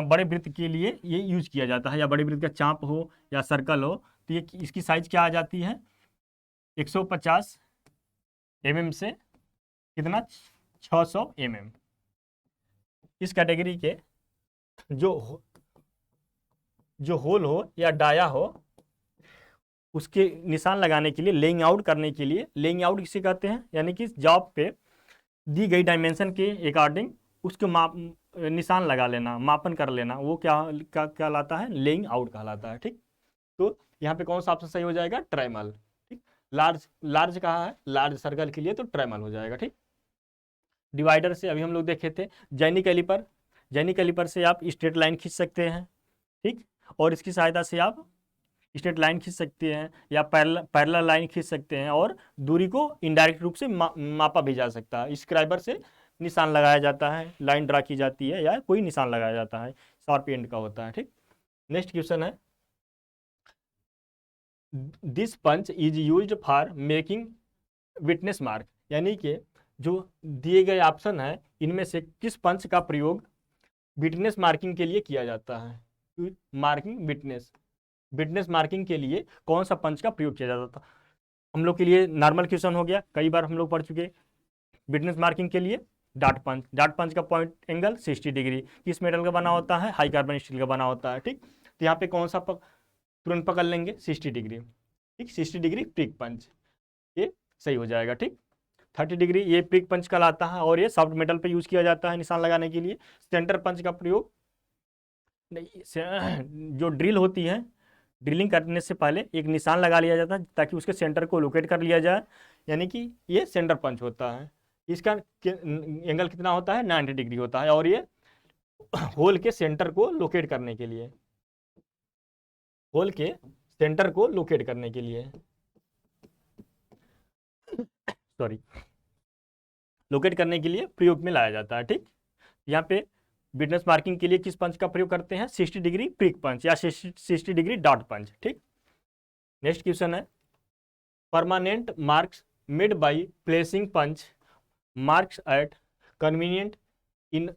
बड़े वृत्त के लिए ये यूज किया जाता है, या बड़े वृत्त का चाप हो या सर्कल हो, तो ये इसकी साइज क्या आ जाती है? 150 से कितना, 600 इस कैटेगरी के जो होल हो या डाया हो, उसके निशान लगाने के लिए, लेइंग आउट करने के लिए, लेइंग आउट किसे कहते हैं? यानी कि जॉब पे दी गई डायमेंशन के अकॉर्डिंग उसके माप निशान लगा लेना, मापन कर लेना, वो क्या कहलाता है? लेइंग आउट कहलाता है। ठीक, तो यहाँ पे कौन सा ऑप्शन सही हो जाएगा? ट्रेमल। ठीक, लार्ज कहा है, लार्ज सर्कल के लिए तो ट्रेमल हो जाएगा। ठीक, डिवाइडर से अभी हम लोग देखे थे जेनी कैलिपर, जेनी कैलिपर से आप स्ट्रेट लाइन खींच सकते हैं। ठीक, और इसकी सहायता से आप स्ट्रेट लाइन खींच सकते हैं या पैरेलल लाइन खींच सकते हैं, और दूरी को इनडायरेक्ट रूप से मापा भी जा सकता है। स्क्राइबर से निशान लगाया जाता है, लाइन ड्रा की जाती है, या कोई निशान लगाया जाता है, शार्प एंड का होता है। ठीक, नेक्स्ट क्वेश्चन है, this punch is used for making witness mark, यानी कि जो दिए गए ऑप्शन है इनमें से किस पंच का प्रयोग विटनेस मार्किंग के लिए किया जाता है? मार्किंग विटनेस मार्किंग के लिए कौन सा पंच का प्रयोग किया जाता था? हम लोग के लिए नॉर्मल क्वेश्चन हो गया, कई बार हम लोग पढ़ चुके। विटनेस मार्किंग के लिए डाट पंच का पॉइंट एंगल 60 डिग्री, किस मेटल का बना होता है? हाई कार्बन स्टील का बना होता है। ठीक, तो यहाँ पे कौन सा तुरंत पकड़ लेंगे? 60 डिग्री। ठीक, 60 डिग्री प्रिक पंच, ये सही हो जाएगा। ठीक, 30 डिग्री ये प्रिक पंच कहलाता है, और ये सॉफ्ट मेटल पे यूज किया जाता है निशान लगाने के लिए। सेंटर पंच का प्रयोग नहीं, जो ड्रिल होती है, ड्रिलिंग करने से पहले एक निशान लगा लिया जाता है ताकि उसके सेंटर को लोकेट कर लिया जाए, यानी कि ये सेंटर पंच होता है। इसका एंगल कितना होता है? 90 डिग्री होता है, और ये होल के सेंटर को लोकेट करने के लिए, होल के सेंटर को लोकेट करने के लिए, सॉरी, लोकेट करने के लिए प्रयोग में लाया जाता है। ठीक, यहाँ पे विटनेस मार्किंग के लिए किस पंच का प्रयोग करते हैं? 60 डिग्री प्रिक पंच या 60 डिग्री डॉट पंच। ठीक, नेक्स्ट क्वेश्चन है, permanent marks made by placing punch marks at convenient in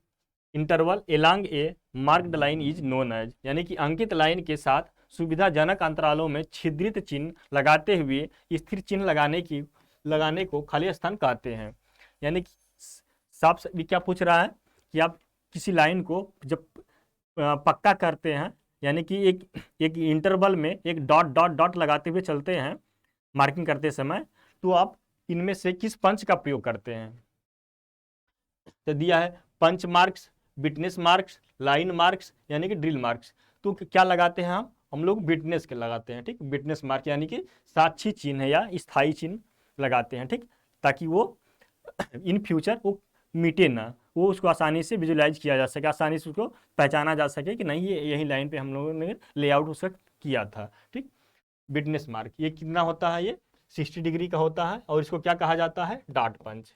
interval along a marked line is known as, यानी कि अंकित लाइन के साथ सुविधाजनक अंतरालों में छिद्रित चिन्ह लगाते हुए स्थिर चिन्ह लगाने को खाली स्थान कहते हैं। यानी कि साफ क्या पूछ रहा है कि आप किसी लाइन को जब पक्का करते हैं, यानी कि एक इंटरवल में एक डॉट डॉट डॉट लगाते हुए चलते हैं मार्किंग करते समय, तो आप इनमें से किस पंच का प्रयोग करते हैं। तो दिया है punch marks, witness marks, line marks, यानी कि ड्रिल मार्क्स। तो क्या लगाते हैं हम लोग विटनेस के लगाते हैं, ठीक। विटनेस मार्क यानी कि साक्षी चिन्ह या स्थायी चिन्ह लगाते हैं, ठीक, ताकि वो इन फ्यूचर वो मिटे ना, वो उसको आसानी से विजुलाइज किया जा सके, आसानी से उसको पहचाना जा सके कि नहीं ये यही लाइन पे हम लोगों ने लेआउट उसका किया था, ठीक। विटनेस मार्क ये कितना होता है, ये 60 डिग्री का होता है और इसको क्या कहा जाता है, डॉट पंच,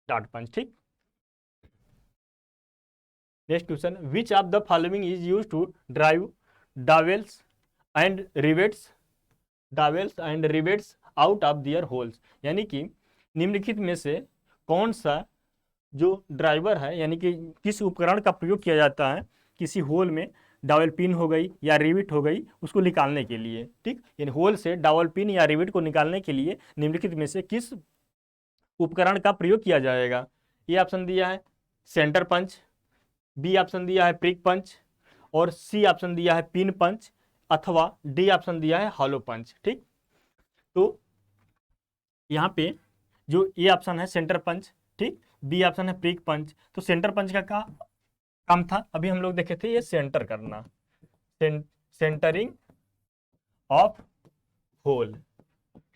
डॉट पंच, ठीक। Next question, which of the following is use to drive dowels and rivets out of their holes, यानी कि निम्नलिखित में से कौन सा जो ड्राइवर है, यानी कि किस उपकरण का प्रयोग किया जाता है किसी होल में, डावल पिन हो गई या रिविट हो गई, उसको निकालने के लिए, ठीक। यानी होल से डावल पिन या रिविट को निकालने के लिए निम्नलिखित में से किस उपकरण का प्रयोग किया जाएगा। ये ऑप्शन दिया है सेंटर पंच, बी ऑप्शन दिया है प्रिक पंच, और सी ऑप्शन दिया है पिन पंच, अथवा डी ऑप्शन दिया है हॉलो पंच, ठीक। तो यहाँ पे जो ए ऑप्शन है सेंटर पंच, ठीक, बी ऑप्शन है प्रिक पंच। तो सेंटर पंच का काम था, अभी हम लोग देखे थे, ये सेंटर करना, सेंटरिंग ऑफ होल,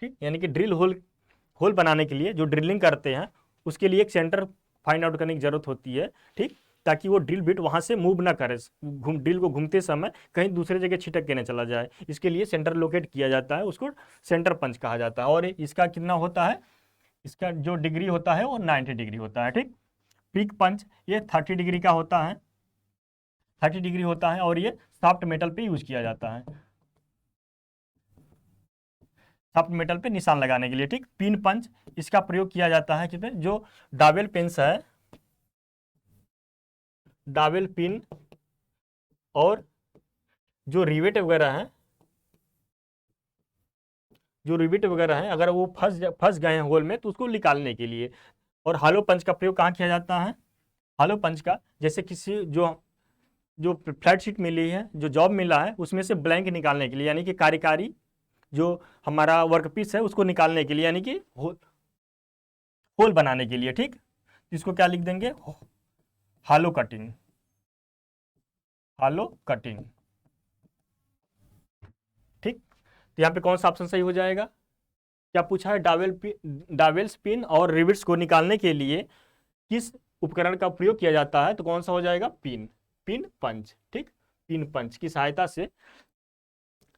ठीक। यानी कि ड्रिल होल बनाने के लिए जो ड्रिलिंग करते हैं उसके लिए एक सेंटर फाइंड आउट करने की जरूरत होती है, ठीक, ताकि वो ड्रिल बिट वहां से मूव ना करे, ड्रिल को घूमते समय कहीं दूसरे जगह छिटक के न चला जाए, इसके लिए सेंटर लोकेट किया जाता है, उसको सेंटर पंच कहा जाता है। और इसका कितना होता है, इसका जो डिग्री होता है वो 90 डिग्री होता है, ठीक। पिक पंच ये 30 डिग्री का होता है, 30 डिग्री होता है, और ये सॉफ्ट मेटल पे यूज किया जाता है, सॉफ्ट मेटल पे निशान लगाने के लिए, ठीक। पिन पंच इसका प्रयोग किया जाता है कितने, जो डावेल पिन्स है, डावेल पिन और जो रिवेट वगैरह है, जो रिवेट वगैरह है, अगर वो फंस गए हैं होल में तो उसको निकालने के लिए। और हॉलो पंच का प्रयोग कहाँ किया जाता है, हॉलो पंच का जैसे किसी जो फ्लैट शीट मिली है, जो जॉब मिला है, उसमें से ब्लैंक निकालने के लिए, यानी कि कार्यकारी जो हमारा वर्कपीस है उसको निकालने के लिए, यानी कि होल बनाने के लिए, ठीक। इसको क्या लिख देंगे, हॉलो कटिंग, हॉलो कटिंग, ठीक। तो यहाँ पे कौन सा ऑप्शन सही हो जाएगा, क्या पूछा है, डावेल्स पिन और रिविट्स को निकालने के लिए किस उपकरण का प्रयोग किया जाता है, तो कौन सा हो जाएगा, पिन पंच, ठीक। पिन पंच की सहायता से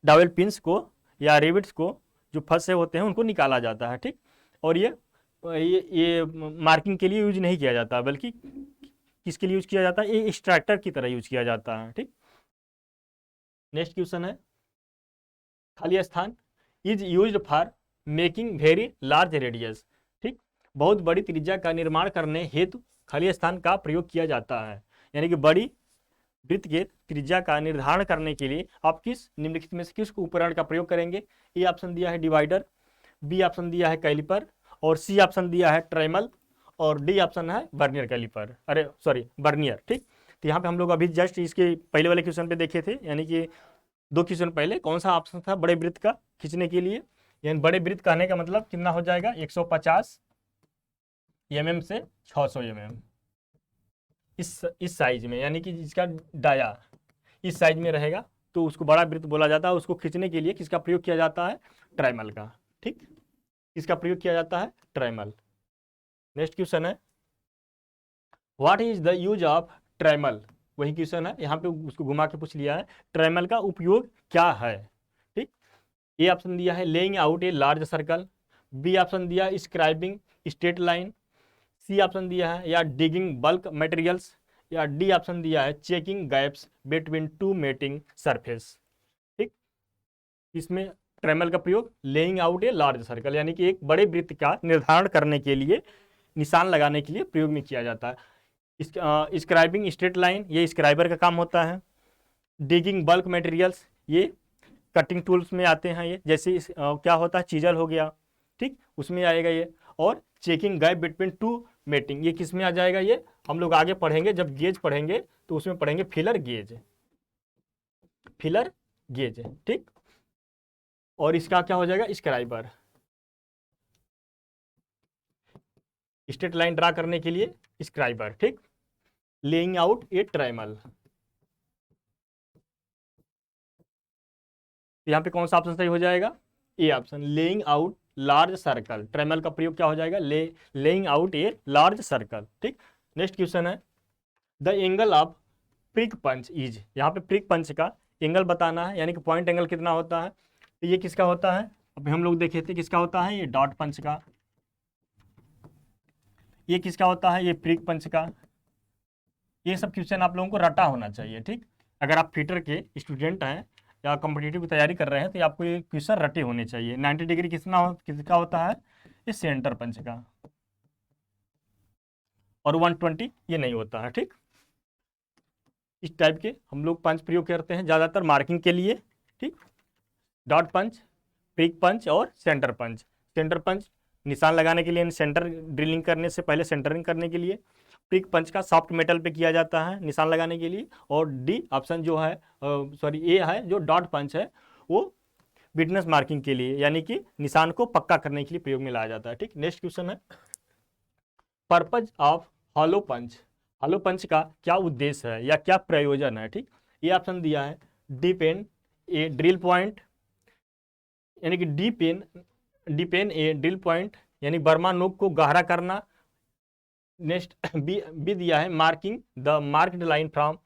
डावेल पिन्स को या रिविट्स को जो फंसे होते हैं उनको निकाला जाता है, ठीक। और ये मार्किंग के लिए यूज नहीं किया जाता, बल्कि किसके लिए यूज किया जाता है, ये एक्सट्रैक्टर की तरह यूज किया जाता है, ठीक। नेक्स्ट क्वेश्चन है, खाली स्थान is used for making very large radius, ठीक। बहुत बड़ी त्रिज्या का निर्माण करने हेतु खाली स्थान का प्रयोग किया जाता है, यानी कि बड़ी वृत्त के त्रिज्या का निर्धारण करने के लिए आप किस निम्नलिखित में से किस उपकरण का प्रयोग करेंगे। ए ऑप्शन दिया है डिवाइडर, बी ऑप्शन दिया है कैलिपर, और सी ऑप्शन दिया है ट्रेमल, और डी ऑप्शन है बर्नियर कैलिपर, अरे सॉरी बर्नियर, ठीक। तो यहाँ पे हम लोग अभी जस्ट इसके पहले वाले क्वेश्चन पे देखे थे, यानी कि 2 क्वेश्चन पहले कौन सा ऑप्शन था बड़े वृत्त का खींचने के लिए, यानी बड़े वृत्त कहने का मतलब कितना हो जाएगा, 150 mm से 600 mm इस साइज में, यानी कि जिसका डाया इस साइज में रहेगा तो उसको बड़ा वृत्त बोला जाता है। उसको खींचने के लिए किसका प्रयोग किया जाता है, ट्राइमल का, ठीक। किसका प्रयोग किया जाता है, ट्राइमल। नेक्स्ट क्वेश्चन है, what is the use of trammel, वही क्वेश्चन है, यहाँ पे उसको घुमा के पूछ लिया है, ट्राइमल का उपयोग क्या है, ठीक। ए ऑप्शन दिया है laying out a large circle, B option दिया है scribing straight line, C option दिया है या डिगिंग बल्क मटेरियल्स, या डी ऑप्शन दिया है checking gaps between two mating surface. ठीक, इसमें ट्रेमल का प्रयोग laying out a large circle यानी कि एक बड़े वृत्त का निर्धारण करने के लिए, निशान लगाने के लिए प्रयोग में किया जाता है। स्क्राइबिंग स्ट्रेट लाइन, ये स्क्राइबर का काम होता है। डिगिंग बल्क मटेरियल्स, ये कटिंग टूल्स में आते हैं, ये जैसे क्या होता है चीजल हो गया, ठीक, उसमें आएगा ये। और checking gap between two mating, ये किस में आ जाएगा, ये हम लोग आगे पढ़ेंगे, जब गेज पढ़ेंगे तो उसमें पढ़ेंगे फिलर गेज, फिलर गेज, ठीक। और इसका क्या हो जाएगा, स्क्राइबर, स्ट्रेट लाइन ड्रा करने के लिए स्क्राइबर, ठीक। लेइंग आउट ए ट्रेमल, यहाँ पे कौन सा ऑप्शन सही हो जाएगा, A option, laying out large circle. Trammel का प्रयोग क्या हो जाएगा, laying out a large circle, ठीक। नेक्स्ट क्वेश्चन है the angle of prick punch is, यहाँ पे प्रिक पंच का एंगल बताना है, यानी कि पॉइंट एंगल कितना होता है। तो ये किसका होता है, अब हम लोग देखे थे किसका होता है, ये डॉट पंच का। ये किसका होता है, ये प्रिक पंच का। ये सब क्वेश्चन आप लोगों को रटा होना चाहिए, ठीक। अगर आप फिटर के स्टूडेंट हैं या कॉम्पिटिटिव की तैयारी कर रहे हैं तो आपको ये क्वेश्चन रटे होने चाहिए। 90 डिग्री किसका होता है, ये सेंटर पंच का, और 120 ये नहीं होता है, ठीक। इस टाइप के हम लोग पंच प्रयोग करते हैं ज़्यादातर मार्किंग के लिए, ठीक। डॉट पंच, प्रिक पंच और सेंटर पंच। सेंटर पंच निशान लगाने के लिए, सेंटर ड्रिलिंग करने से पहले सेंटरिंग करने के लिए। प्रिक पंच का सॉफ्ट मेटल पे किया जाता है निशान लगाने के लिए। और डी ऑप्शन जो है, सॉरी ए है, जो डॉट पंच है वो विटनेस मार्किंग के लिए, यानी कि निशान को पक्का करने के लिए प्रयोग में लाया जाता है, ठीक। नेक्स्ट क्वेश्चन है purpose of hollow punch, hollow punch का क्या उद्देश्य है या क्या प्रयोजन है, ठीक। ये ऑप्शन दिया है डिपेन ए ड्रिल पॉइंट, यानी कि डिपेन ए ड्रिल पॉइंट यानी बर्मा नोक को गहरा करना। नेक्स्ट बी दिया है marking the marked line from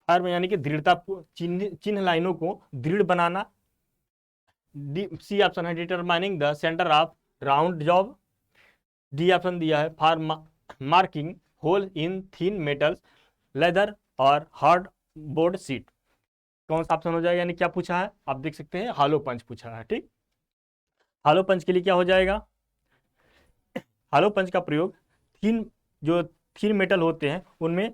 firm, यानी कि दृढ़ता, चिन्ह लाइनों को दृढ़ बनाना। सी ऑप्शन है determining the centre of round job. D option दिया है for marking hole in thin metals leather और हार्ड बोर्ड सीट। कौन सा ऑप्शन हो जाएगा, यानी क्या पूछा है, आप देख सकते हैं हॉलो पंच पूछा है, ठीक। हॉलो पंच के लिए क्या हो जाएगा, हॉलो पंच का प्रयोग थिन मेटल होते हैं उनमें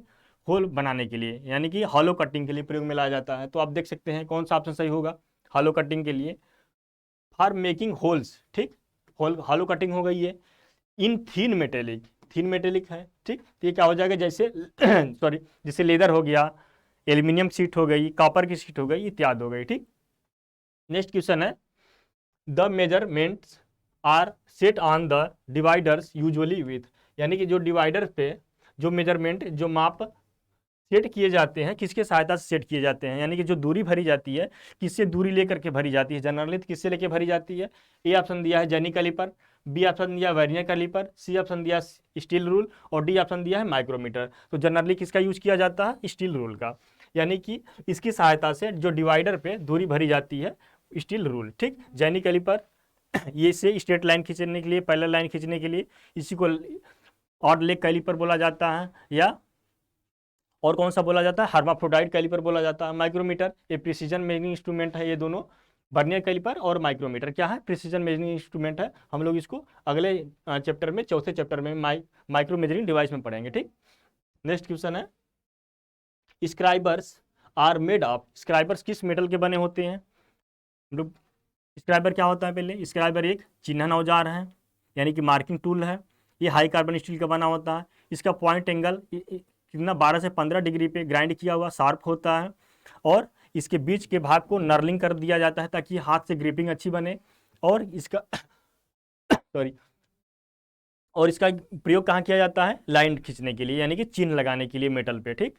होल बनाने के लिए, यानी कि हॉलो कटिंग के लिए प्रयोग में लाया जाता है। तो आप देख सकते हैं कौन सा ऑप्शन सही होगा, हॉलो कटिंग के लिए फॉर मेकिंग होल्स, ठीक। हॉलो कटिंग हो गई है इन थिन मेटेलिक है, ठीक। तो ये क्या हो जाएगा, जैसे सॉरी जैसे लेदर हो गया, एल्यूमिनियम शीट हो गई, कॉपर की शीट हो गई, इत्यादि हो गई, ठीक। नेक्स्ट क्वेश्चन है the measurements are set on the dividers usually with, यानी कि जो डिवाइडर पे जो मेजरमेंट, जो माप सेट किए जाते हैं किसके सहायता से सेट किए जाते हैं, यानी कि जो दूरी भरी जाती है किससे दूरी लेकर के भरी जाती है, जनरली किससे लेकर भरी जाती है। ए ऑप्शन दिया है जेनी कैलिपर, बी ऑप्शन दिया वर्नियर कैलिपर, सी ऑप्शन दिया स्टील रूल, और डी ऑप्शन दिया है माइक्रोमीटर। तो जनरली किसका यूज किया जाता है, स्टील रूल का, यानी कि इसकी सहायता से जो डिवाइडर पे दूरी भरी जाती है, स्टील रूल, ठीक। जेनी कैलिपर ये से स्ट्रेट लाइन खींचने के लिए, पैरेलल लाइन खींचने के लिए, इसी को ऑड लेग कैलिपर बोला जाता है, या और कौन सा बोला जाता है, हर्माफ्रोडाइट कैलिपर बोला जाता है। माइक्रोमीटर ये प्रिसीजन मेजरिंग इंस्ट्रूमेंट है, ये दोनों वर्नियर कैलिपर और माइक्रोमीटर क्या है, प्रिसीजन मेजरिंग इंस्ट्रूमेंट है। हम लोग इसको अगले चैप्टर में, चौथे चैप्टर में माइक्रो मेजरिंग डिवाइस में पढ़ेंगे, ठीक। नेक्स्ट क्वेश्चन है scribers are made of, scribers किस मेटल के बने होते हैं। हम लोग स्क्राइबर क्या होता है, पहले स्क्राइबर एक चिन्हन औजार है, यानी कि मार्किंग टूल है। ये हाई कार्बन स्टील का बना होता है। इसका पॉइंट एंगल कितना 12 से 15 डिग्री पे ग्राइंड किया हुआ शार्प होता है, और इसके बीच के भाग को नर्लिंग कर दिया जाता है ताकि हाथ से ग्रिपिंग अच्छी बने। और इसका सॉरी और इसका प्रयोग कहाँ किया जाता है, लाइन खींचने के लिए, यानी कि चिन्ह लगाने के लिए मेटल पे, ठीक।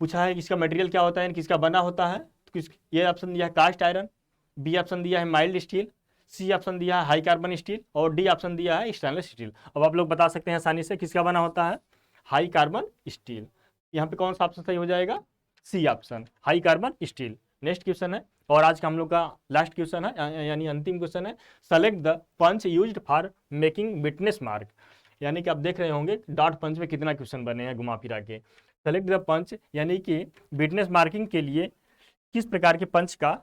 पूछा है इसका मटेरियल क्या होता है, किसका बना होता है, तो ये ऑप्शन दिया है कास्ट आयरन, बी ऑप्शन दिया है माइल्ड स्टील, सी ऑप्शन दिया है हाई कार्बन स्टील, और डी ऑप्शन दिया है स्टेनलेस स्टील। अब आप लोग बता सकते हैं आसानी से किसका बना होता है, हाई कार्बन स्टील। यहाँ पे कौन सा ऑप्शन सही हो जाएगा, C option, high carbon steel. Next question है, और आज का हम लोग का लास्ट क्वेश्चन है, यानी अंतिम क्वेश्चन है select the punch used for making witness mark, यानी कि आप देख रहे होंगे डॉट पंच में कितना क्वेश्चन बने हैं घुमा फिरा के। सेलेक्ट द पंच यानी कि विटनेस मार्किंग के लिए किस प्रकार के पंच का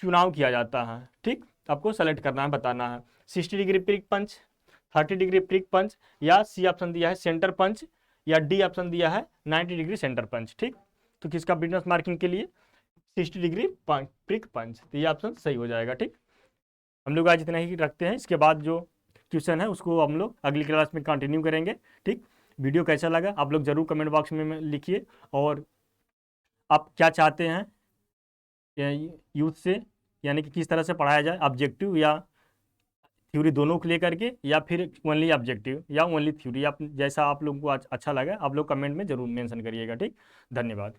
चुनाव किया जाता है, ठीक, आपको सेलेक्ट करना है, बताना है। 60 डिग्री प्रिक पंच, 30 डिग्री प्रिक पंच, या सी ऑप्शन दिया है सेंटर पंच, या डी ऑप्शन दिया है 90 डिग्री सेंटर पंच, ठीक। तो किसका विटनेस मार्किंग के लिए 60 डिग्री प्रिक पंच, तो ये ऑप्शन सही हो जाएगा, ठीक। हम लोग आज इतना ही रखते हैं, इसके बाद जो क्वेश्चन है उसको हम लोग अगली क्लास में कंटिन्यू करेंगे, ठीक। वीडियो कैसा लगा आप लोग ज़रूर कमेंट बॉक्स में लिखिए, और आप क्या चाहते हैं यूथ से, यानी कि किस तरह से पढ़ाया जाए, ऑब्जेक्टिव या थ्योरी दोनों को लेकर के, या फिर ओनली ऑब्जेक्टिव या ओनली थ्योरी, आप जैसा आप लोगों को अच्छा लगा आप लोग कमेंट में ज़रूर मेंशन करिएगा, ठीक। धन्यवाद।